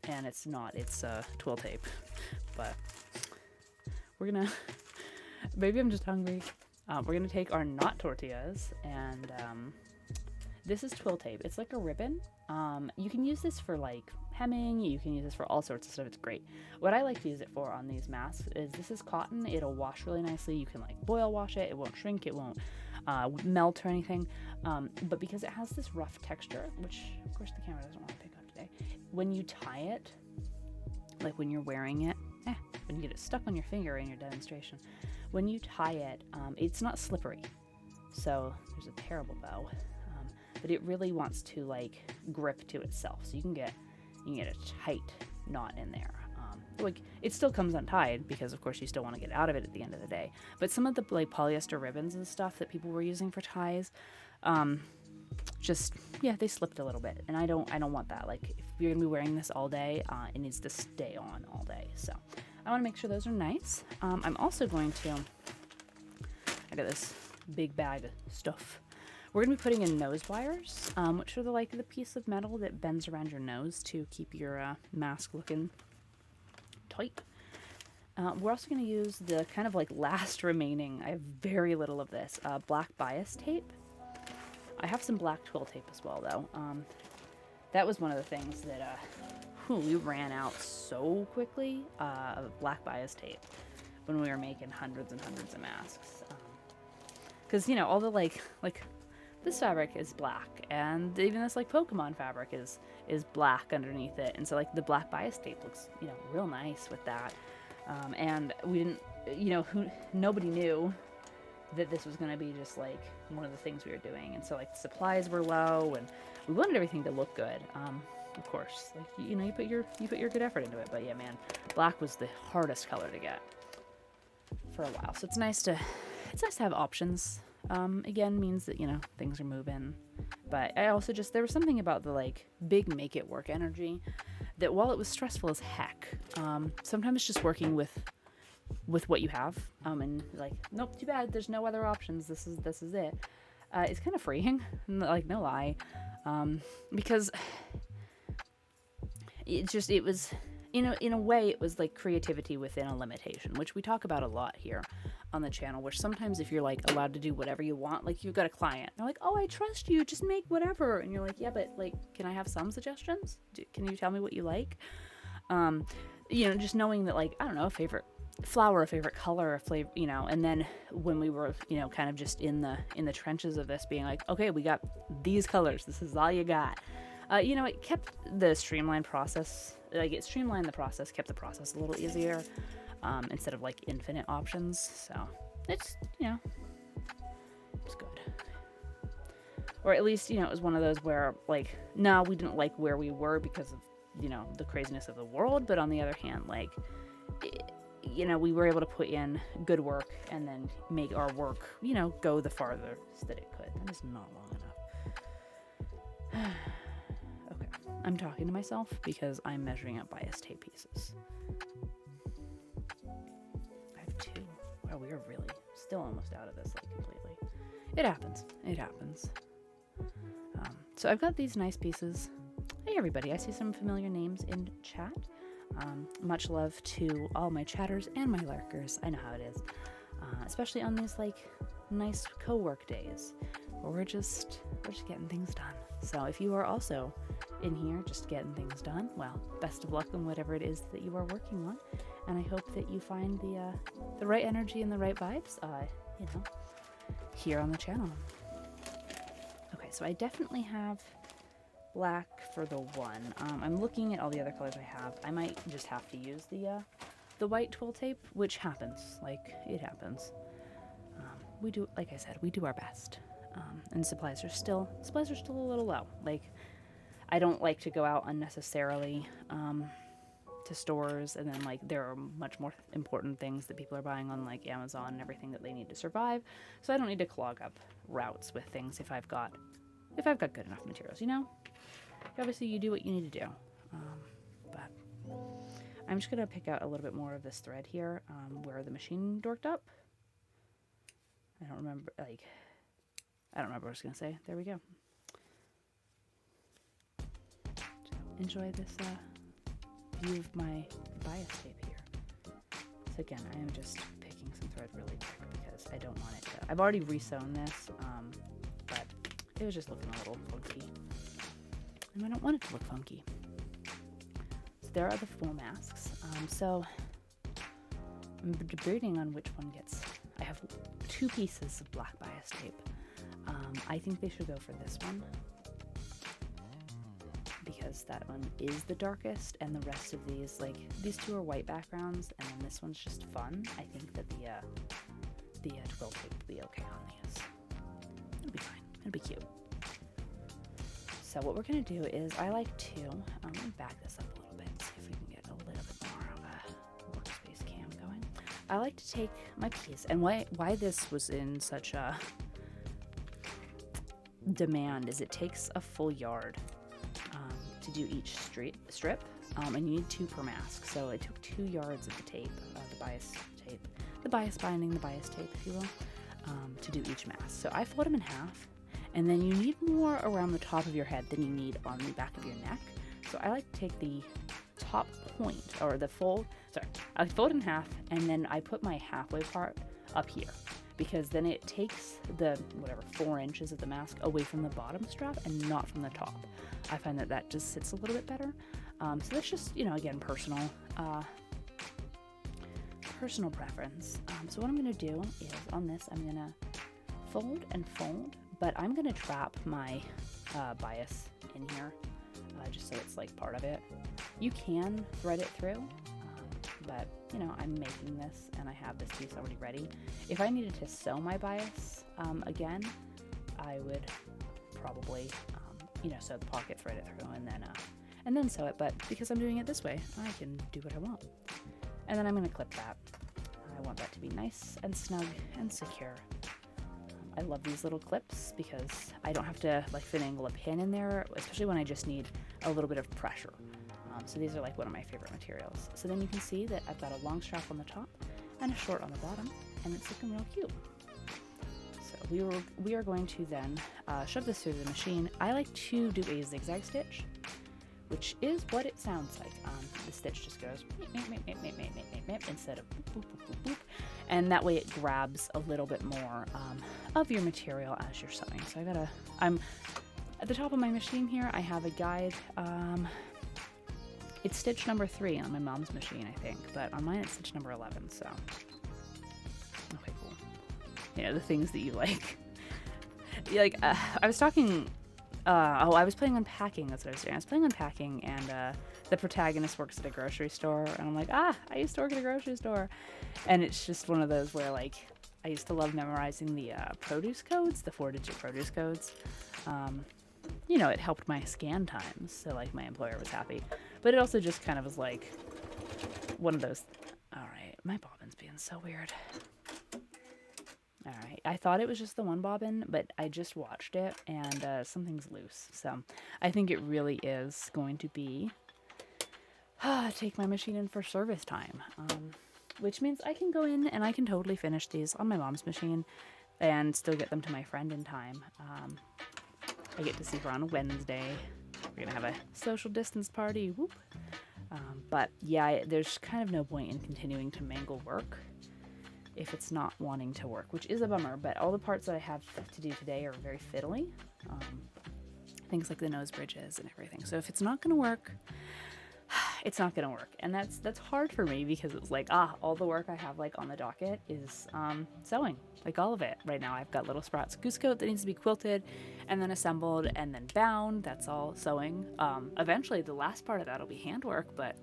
and it's not. It's twill tape, but we're gonna. Maybe I'm just hungry. We're gonna take our not tortillas, and this is twill tape. It's like a ribbon. You can use this for like hemming. You can use this for all sorts of stuff. It's great. What I like to use it for on these masks is this is cotton. It'll wash really nicely. You can like boil wash it. It won't shrink. It won't melt or anything. But because it has this rough texture, which of course the camera doesn't want to pick up today, when you tie it, like when you're wearing it, when you get it stuck on your finger in your demonstration, when you tie it, it's not slippery. So there's a terrible bow, but it really wants to like grip to itself. So you can get a tight knot in there. Like it still comes untied because of course you still want to get out of it at the end of the day. But some of the like polyester ribbons and stuff that people were using for ties, they slipped a little bit, and I don't want that. Like if you're gonna be wearing this all day, it needs to stay on all day. So I want to make sure those are nice. I'm also going to. I got this big bag of stuff. We're going to be putting in nose wires, which are the piece of metal that bends around your nose to keep your mask looking tight. We're also going to use the kind of like last remaining, I have very little of this, black bias tape. I have some black twill tape as well, though. That was one of the things that we ran out so quickly of black bias tape when we were making hundreds and hundreds of masks. Because, all the like this fabric is black, and even this like Pokemon fabric is black underneath it, and so like the black bias tape looks real nice with that. And we didn't, nobody knew that this was going to be just like one of the things we were doing, and so like the supplies were low, and we wanted everything to look good. Of course, like you put your good effort into it, but yeah, man, black was the hardest color to get for a while. So it's nice to have options. Again, means that things are moving, but I also there was something about the like big make it work energy that while it was stressful as heck, sometimes just working with what you have, and like, nope, too bad, there's no other options, this is it. It's kind of freeing, like, no lie, because it was in a way it was like creativity within a limitation, which we talk about a lot here on the channel, where sometimes if you're like allowed to do whatever you want, like you've got a client, they're like, oh, I trust you, just make whatever, and you're like, yeah, but like, can I have some suggestions? Can you tell me what you like? Just knowing that, like, I don't know, a favorite flower, a favorite color, a flavor, and then when we were kind of just in the trenches of this, being like, okay, we got these colors, this is all you got. It kept the streamlined process, like it streamlined the process, kept the process a little easier, instead of like infinite options. So it's, it's good. Or at least, it was one of those where like, no, we didn't like where we were because of, the craziness of the world. But on the other hand, like, we were able to put in good work and then make our work, go the farthest that it could. That is not long enough. Okay, I'm talking to myself because I'm measuring up bias tape pieces. I have 2. Wow, we are really still almost out of this, like, completely. It happens. So I've got these nice pieces. Hey everybody, I see some familiar names in chat. Much love to all my chatters and my lurkers. I know how it is. Especially on these like nice co-work days where we're just getting things done. So if you are also in here just getting things done, well, best of luck in whatever it is that you are working on. And I hope that you find the right energy and the right vibes, here on the channel. Okay, so I definitely have black for the one. I'm looking at all the other colors I have. I might just have to use the white twill tape, which happens. Like, it happens. We do, like I said, we do our best. And supplies are still a little low. Like, I don't like to go out unnecessarily to stores, and then like there are much more important things that people are buying on like Amazon and everything that they need to survive. So I don't need to clog up routes with things if I've got good enough materials, you know? Obviously, you do what you need to do. But I'm just gonna pick out a little bit more of this thread here where the machine dorked up. I don't remember what I was gonna say. There we go. Enjoy this view of my bias tape here. So again, I am just picking some thread really quick because I don't want it to. I've already resewn this, but it was just looking a little funky, and I don't want it to look funky. So there are the full masks. So I'm debating on which one gets. I have 2 pieces of black bias tape. I think they should go for this one, because that one is the darkest, and the rest of these, like, these 2 are white backgrounds, and then this one's just fun. I think that the twill tape will be okay on these. It'll be fine. It'll be cute. So what we're gonna do is I like to, let me back this up a little bit, see if we can get a little bit more of a workspace cam going. I like to take my piece, and why this was in such a demand is it takes a full yard to do each strip, and you need 2 per mask. So it took 2 yards of the tape, the bias tape, the bias binding, the bias tape, if you will, to do each mask. So I fold them in half, and then you need more around the top of your head than you need on the back of your neck. So I like to take the top point, or the fold, I fold in half, and then I put my halfway part up here, because then it takes the, 4 inches of the mask away from the bottom strap and not from the top. I find that just sits a little bit better. So that's just, again, personal preference. So what I'm gonna do is, on this, I'm gonna fold and fold, but I'm gonna trap my bias in here, just so it's like part of it. You can thread it through, but I'm making this and I have this piece already ready. If I needed to sew my bias again, I would probably sew the pocket, thread it through, and then sew it. But because I'm doing it this way, I can do what I want. And then I'm going to clip that. I want that to be nice and snug and secure. I love these little clips because I don't have to like finagle a pin in there, especially when I just need a little bit of pressure. So these are like one of my favorite materials. So then you can see that I've got a long strap on the top and a short on the bottom, and it's looking real cute. So we are going to then shove this through the machine. I like to do a zigzag stitch, which is what it sounds like. The stitch just goes instead of boop, boop, boop, boop, boop. And that way it grabs a little bit more of your material as you're sewing. So I'm at the top of my machine here. I have a guide. It's stitch number 3 on my mom's machine, I think, but on mine it's stitch number 11, so. Okay, cool. The things that you like. I was talking, I was playing Unpacking, that's what I was doing. I was playing Unpacking, and the protagonist works at a grocery store, and I'm like, I used to work at a grocery store. And it's just one of those where, like, I used to love memorizing the produce codes, the 4-digit produce codes. It helped my scan times, so like my employer was happy. But it also just kind of was like one of those. All right, my bobbin's being so weird. All right, I thought it was just the one bobbin, but I just watched it and something's loose. So I think it really is going to be take my machine in for service time, which means I can go in and I can totally finish these on my mom's machine and still get them to my friend in time. I get to see her on Wednesday. We're gonna have a social distance party, whoop. But yeah, there's kind of no point in continuing to mangle work if it's not wanting to work, which is a bummer, but all the parts that I have to do today are very fiddly. Things like the nose bridges and everything. So if it's not gonna work, it's not gonna work. And that's hard for me because it's like, all the work I have like on the docket is sewing, like all of it. Right now I've got Little Sprouts goose coat that needs to be quilted and then assembled and then bound. That's all sewing. Eventually the last part of that'll be handwork, but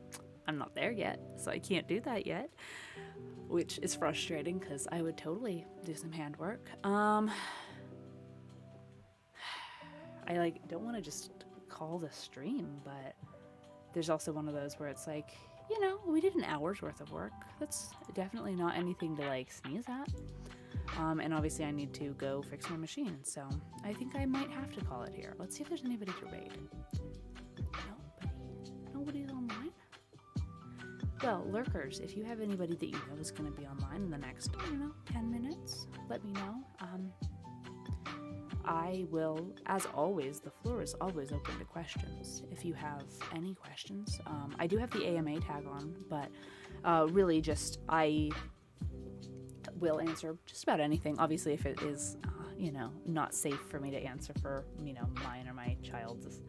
I'm not there yet, so I can't do that yet, which is frustrating because I would totally do some handwork. I like don't want to just call the stream, but there's also one of those where it's like, we did an hour's worth of work. That's definitely not anything to like sneeze at. And obviously I need to go fix my machine, so I think I might have to call it here. Let's see if there's anybody to raid. Nobody's online? Well, lurkers, if you have anybody that you know is going to be online in the next, 10 minutes, let me know. I will, as always, the floor is always open to questions. If you have any questions, I do have the AMA tag on, but really just I will answer just about anything. Obviously, if it is, not safe for me to answer for, mine or my child's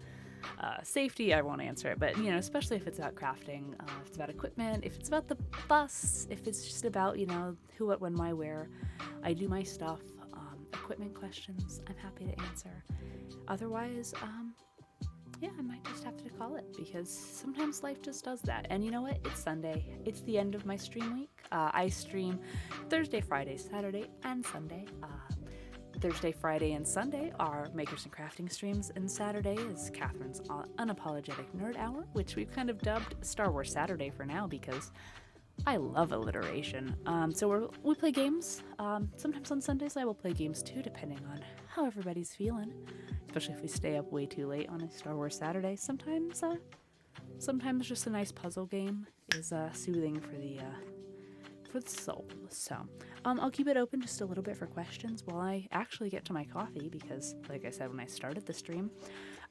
safety, I won't answer it. But, especially if it's about crafting, if it's about equipment, if it's about the bus, if it's just about, who, what, when, why, where I do my stuff. Equipment questions, I'm happy to answer. Otherwise, I might just have to call it because sometimes life just does that. And you know what? It's Sunday. It's the end of my stream week. I stream Thursday, Friday, Saturday, and Sunday. Thursday, Friday, and Sunday are Makers and Crafting streams, and Saturday is Catherine's Unapologetic Nerd Hour, which we've kind of dubbed Star Wars Saturday for now because I love alliteration. So we play games. Sometimes on Sundays I will play games too, depending on how everybody's feeling. Especially if we stay up way too late on a Star Wars Saturday. Sometimes just a nice puzzle game is soothing for the soul. So I'll keep it open just a little bit for questions while I actually get to my coffee because, like I said when I started the stream,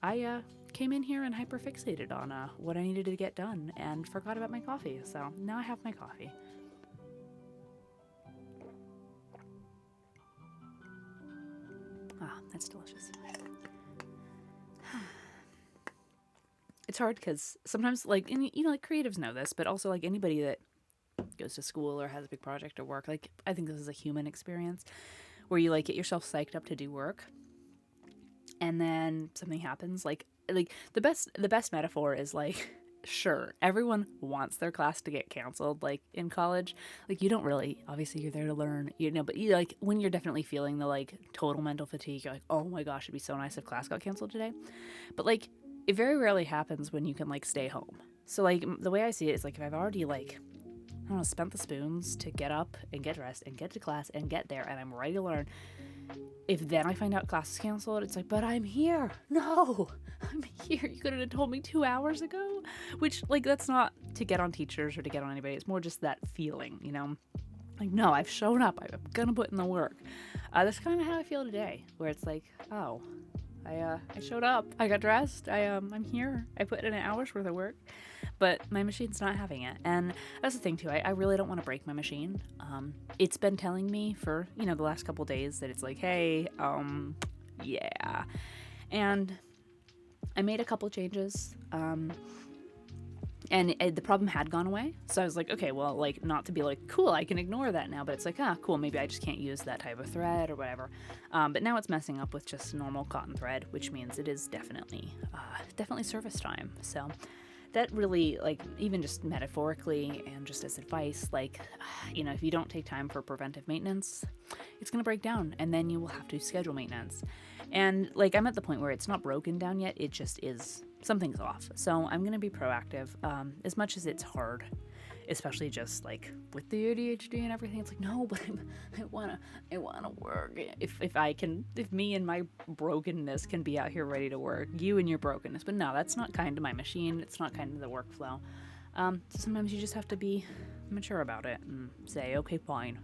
I came in here and hyperfixated on what I needed to get done and forgot about my coffee. So now I have my coffee. That's delicious. It's hard because sometimes, like, and, like creatives know this, but also like anybody that goes to school or has a big project or work, like I think this is a human experience where you like get yourself psyched up to do work and then something happens. Like the best metaphor is like, sure, everyone wants their class to get canceled, like in college. Like you don't really, obviously you're there to learn, but you like when you're definitely feeling the like total mental fatigue, you're like, oh my gosh, it'd be so nice if class got canceled today. But like it very rarely happens when you can like stay home. So like the way I see it is like if I've already like, I don't know, spent the spoons to get up and get dressed and get to class and get there and I'm ready to learn. If then I find out class is canceled, it's like, but I'm here. No, I'm here. You could have told me 2 hours ago. Which, like, that's not to get on teachers or to get on anybody. It's more just that feeling, Like, no, I've shown up. I'm going to put in the work. That's kind of how I feel today, where it's like, oh, I showed up. I got dressed. I'm here. I put in an hour's worth of work. But my machine's not having it. And that's the thing, too. I really don't want to break my machine. It's been telling me for, the last couple days that it's like, hey, yeah. And I made a couple changes. And the problem had gone away. So I was like, okay, well, like, not to be like, cool, I can ignore that now. But it's like, cool, maybe I just can't use that type of thread or whatever. But now it's messing up with just normal cotton thread, which means it is definitely service time. So that really, like, even just metaphorically and just as advice, like, if you don't take time for preventive maintenance, it's going to break down and then you will have to schedule maintenance. And like, I'm at the point where it's not broken down yet. It just is, something's off. So I'm going to be proactive, as much as it's hard, especially just like with the ADHD and everything. It's like, no, but I want to work. If me and my brokenness can be out here ready to work, you and your brokenness, but no, that's not kind to my machine. It's not kind to the workflow. So sometimes you just have to be mature about it and say, okay, fine.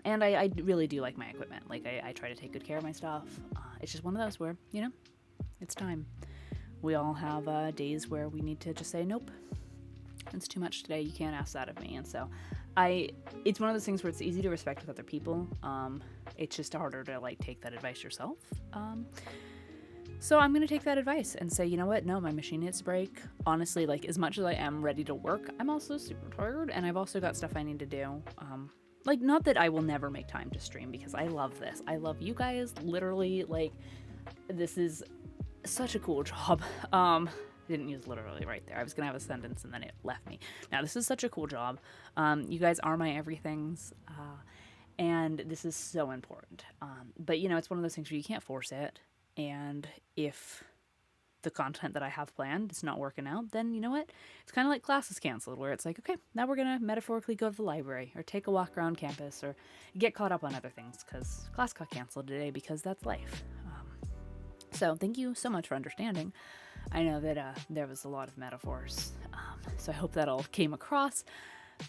And I really do like my equipment. Like I try to take good care of my stuff. It's just one of those where, it's time. We all have days where we need to just say, nope, it's too much today. You can't ask that of me. And so it's one of those things where it's easy to respect with other people. It's just harder to like take that advice yourself. So I'm going to take that advice and say, you know what? No, my machine needs to break. Honestly, like as much as I am ready to work, I'm also super tired and I've also got stuff I need to do. Like, not that I will never make time to stream because I love this. I love you guys. Literally, like, this is such a cool job. Didn't use literally right there. I was going to have a sentence and then it left me. Now, this is such a cool job. You guys are my everythings. And this is so important. But, you know, it's one of those things where you can't force it. And if the content that I have planned is not working out, then you know what? It's kind of like classes canceled, where it's like, okay, now we're going to metaphorically go to the library or take a walk around campus or get caught up on other things because class got canceled today because that's life. So thank you so much for understanding. I know that there was a lot of metaphors, so I hope that all came across,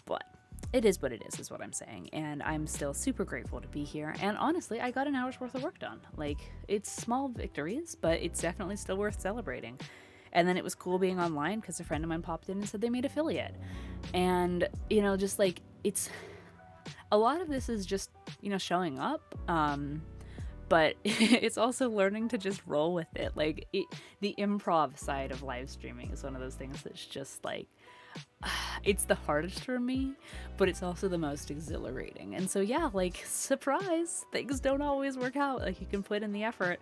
but it is what it is what I'm saying, and I'm still super grateful to be here, and honestly, I got an hour's worth of work done. Like, it's small victories, but it's definitely still worth celebrating. And then it was cool being online, because a friend of mine popped in and said they made affiliate, and, you know, just, like, it's, a lot of this is just, you know, showing up, but it's also learning to just roll with it. Like, the improv side of live streaming is one of those things that's just, like, it's the hardest for me, but it's also the most exhilarating. And so, yeah, like, surprise, things don't always work out. Like, you can put in the effort,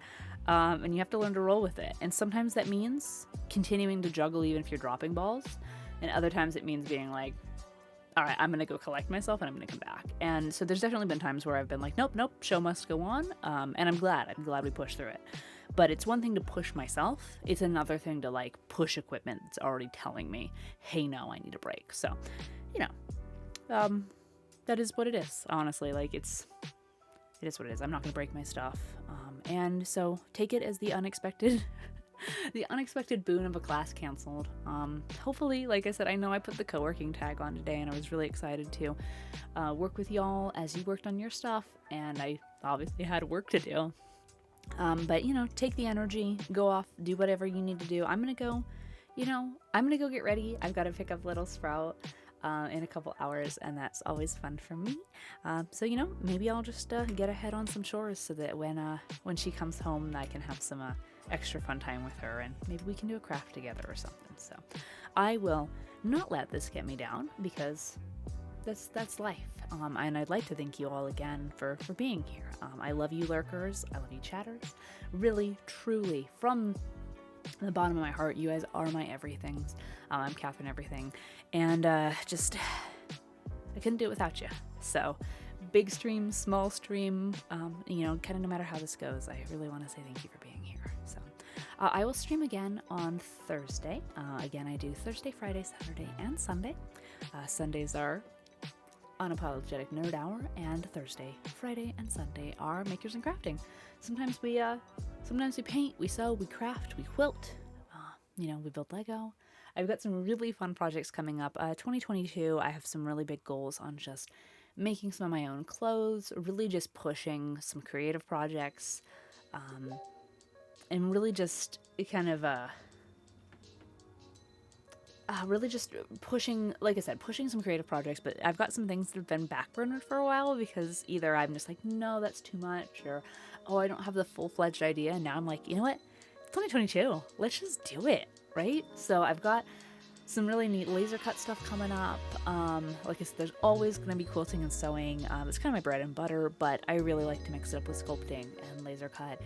and you have to learn to roll with it. And sometimes that means continuing to juggle even if you're dropping balls, and other times it means being like, all right, I'm going to go collect myself and I'm going to come back. And so there's definitely been times where I've been like, nope, show must go on. And I'm glad we pushed through it. But it's one thing to push myself. It's another thing to, like, push equipment that's already telling me, hey, no, I need a break. So, you know, that is what it is, honestly. Like, it is what it is. I'm not going to break my stuff. And so take it as the unexpected the unexpected boon of a class canceled. Hopefully, like I said, I know I put the co-working tag on today and I was really excited to work with y'all as you worked on your stuff, and I obviously had work to do. But, you know, take the energy, go off, do whatever you need to do. I'm gonna go get ready. I've got to pick up little Sprout in a couple hours, and that's always fun for me. So, you know, maybe I'll just get ahead on some chores so that when she comes home, I can have some extra fun time with her, and maybe we can do a craft together or something. So I will not let this get me down, because that's life. And I'd like to thank you all again for being here. I love you lurkers. I love you chatters. Really, truly, from the bottom of my heart, you guys are my everythings. I'm Catherine Everything. And I couldn't do it without you. So big stream, small stream, you know, kind of no matter how this goes, I really want to say thank you for being here. So I will stream again on Thursday. Again, I do Thursday, Friday, Saturday, and Sunday. Sundays are Unapologetic Nerd Hour, and Thursday, Friday, and Sunday are Makers and Crafting. Sometimes we paint, we sew, we craft, we quilt, you know, we build Lego. I've got some really fun projects coming up. 2022, I have some really big goals on just making some of my own clothes, really just pushing some creative projects, and really just kind of really just pushing, like I said, pushing some creative projects. But I've got some things that have been backburnered for a while because either I'm just like, no, that's too much, or, oh, I don't have the full-fledged idea. And now I'm like, you know what? 2022, let's just do it, right? So I've got some really neat laser cut stuff coming up. Like I said, there's always going to be quilting and sewing. It's kind of my bread and butter, but I really like to mix it up with sculpting and laser cut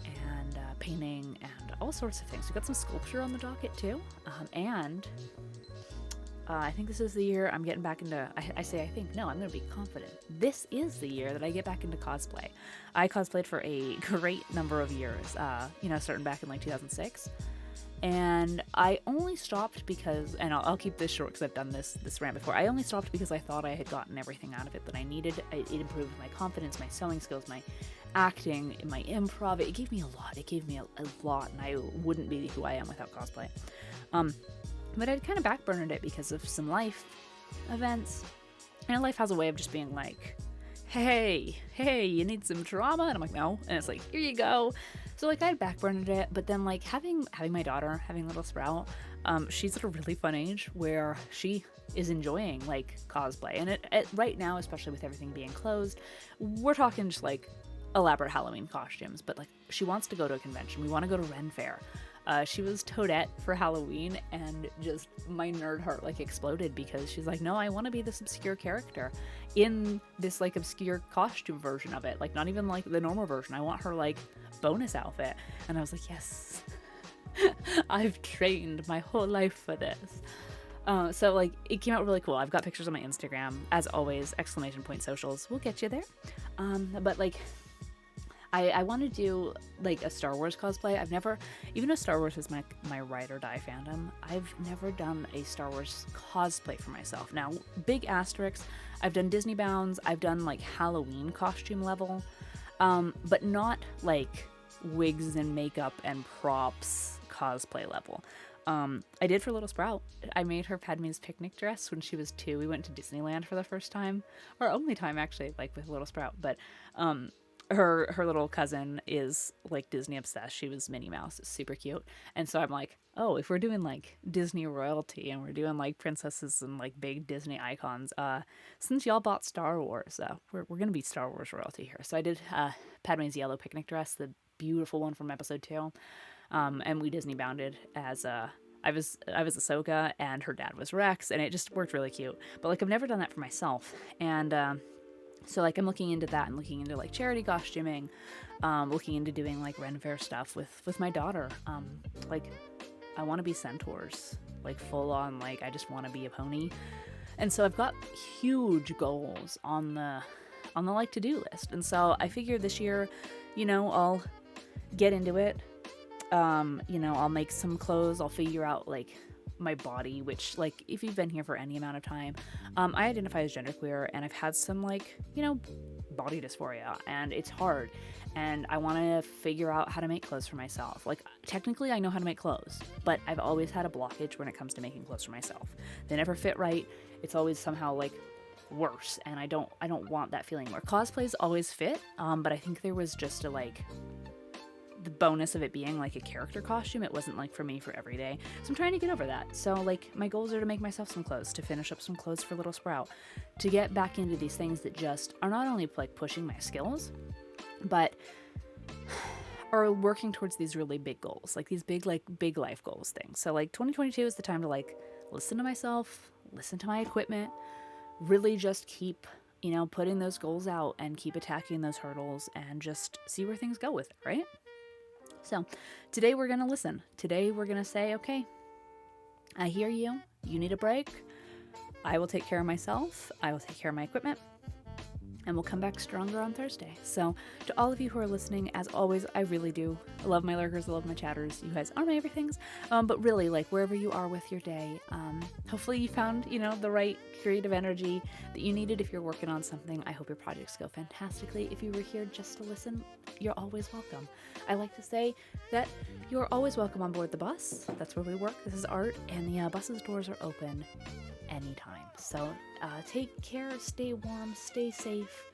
and painting and all sorts of things. We've got some sculpture on the docket too. And I think this is the year I'm getting back into, I think, no, I'm going to be confident. This is the year that I get back into cosplay. I cosplayed for a great number of years, you know, starting back in like 2006. And I only stopped because, and I'll keep this short because I've done this rant before. I only stopped because I thought I had gotten everything out of it that I needed. It improved my confidence, my sewing skills, my acting, my improv. It gave me a lot. It gave me a lot, and I wouldn't be who I am without cosplay. But I'd kind of backburned it because of some life events. And life has a way of just being like, hey, you need some drama? And I'm like, no. And it's like, here you go. So, like, I'd backburned it, but then, like, having my daughter, having little Sprout, she's at a really fun age where she is enjoying, like, cosplay. And it right now, especially with everything being closed, we're talking just, like, elaborate Halloween costumes, but like she wants to go to a convention. We want to go to Ren Fair. She was Toadette for Halloween, and just my nerd heart like exploded because she's like, no, I want to be this obscure character in this like obscure costume version of it. Like not even like the normal version. I want her like bonus outfit. And I was like, yes, I've trained my whole life for this. So like it came out really cool. I've got pictures on my Instagram, as always, !socials. We'll get you there. But like I want to do like a Star Wars cosplay. I've never, even though Star Wars is my ride or die fandom, I've never done a Star Wars cosplay for myself. Now, big asterisks, I've done Disney bounds, I've done like Halloween costume level, but not like wigs and makeup and props cosplay level. I did for Little Sprout. I made her Padme's picnic dress when she was 2. We went to Disneyland for the first time, or only time actually, like with Little Sprout, but her little cousin is like Disney obsessed. She was Minnie Mouse. It's super cute. And so I'm like, oh, if we're doing like Disney royalty and we're doing like princesses and like big Disney icons, since y'all bought Star Wars, we're gonna be Star Wars royalty here. So I did Padme's yellow picnic dress, the beautiful one from episode 2, and we Disney bounded as I was Ahsoka and her dad was Rex, and it just worked really cute. But like I've never done that for myself, and so like I'm looking into that and looking into like charity costuming, looking into doing like Ren Fair stuff with my daughter. Like I want to be centaurs, like full on, like I just want to be a pony. And so I've got huge goals on the like to-do list. And so I figure this year, I'll get into it. I'll make some clothes. I'll figure out like my body, which like if you've been here for any amount of time, I identify as genderqueer, and I've had some like body dysphoria, and it's hard, and I want to figure out how to make clothes for myself. Like technically I know how to make clothes, but I've always had a blockage when it comes to making clothes for myself. They never fit right. It's always somehow like worse, and I don't want that feeling more. Cosplays always fit, but I think there was just the bonus of it being like a character costume. It wasn't like for me for every day. So I'm trying to get over that. So like my goals are to make myself some clothes, to finish up some clothes for Little Sprout, to get back into these things that just are not only like pushing my skills, but are working towards these really big goals, like these big life goals things. So like 2022 is the time to like listen to myself, listen to my equipment, really just keep putting those goals out and keep attacking those hurdles and just see where things go with it, right? So today we're going to listen. Today we're going to say, okay, I hear you. You need a break. I will take care of myself. I will take care of my equipment. And we'll come back stronger on Thursday. So to all of you who are listening, as always, I really do. I love my lurkers. I love my chatters. You guys are my everythings. But really, like wherever you are with your day, hopefully you found, the right creative energy that you needed if you're working on something. I hope your projects go fantastically. If you were here just to listen, you're always welcome. I like to say that you're always welcome on board the bus. That's where we work. This is art, and the bus's doors are open anytime. So take care, stay warm, stay safe,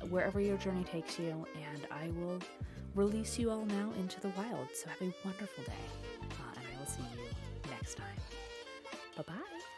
wherever your journey takes you, and I will release you all now into the wild. So have a wonderful day, and I will see you next time. Bye-bye.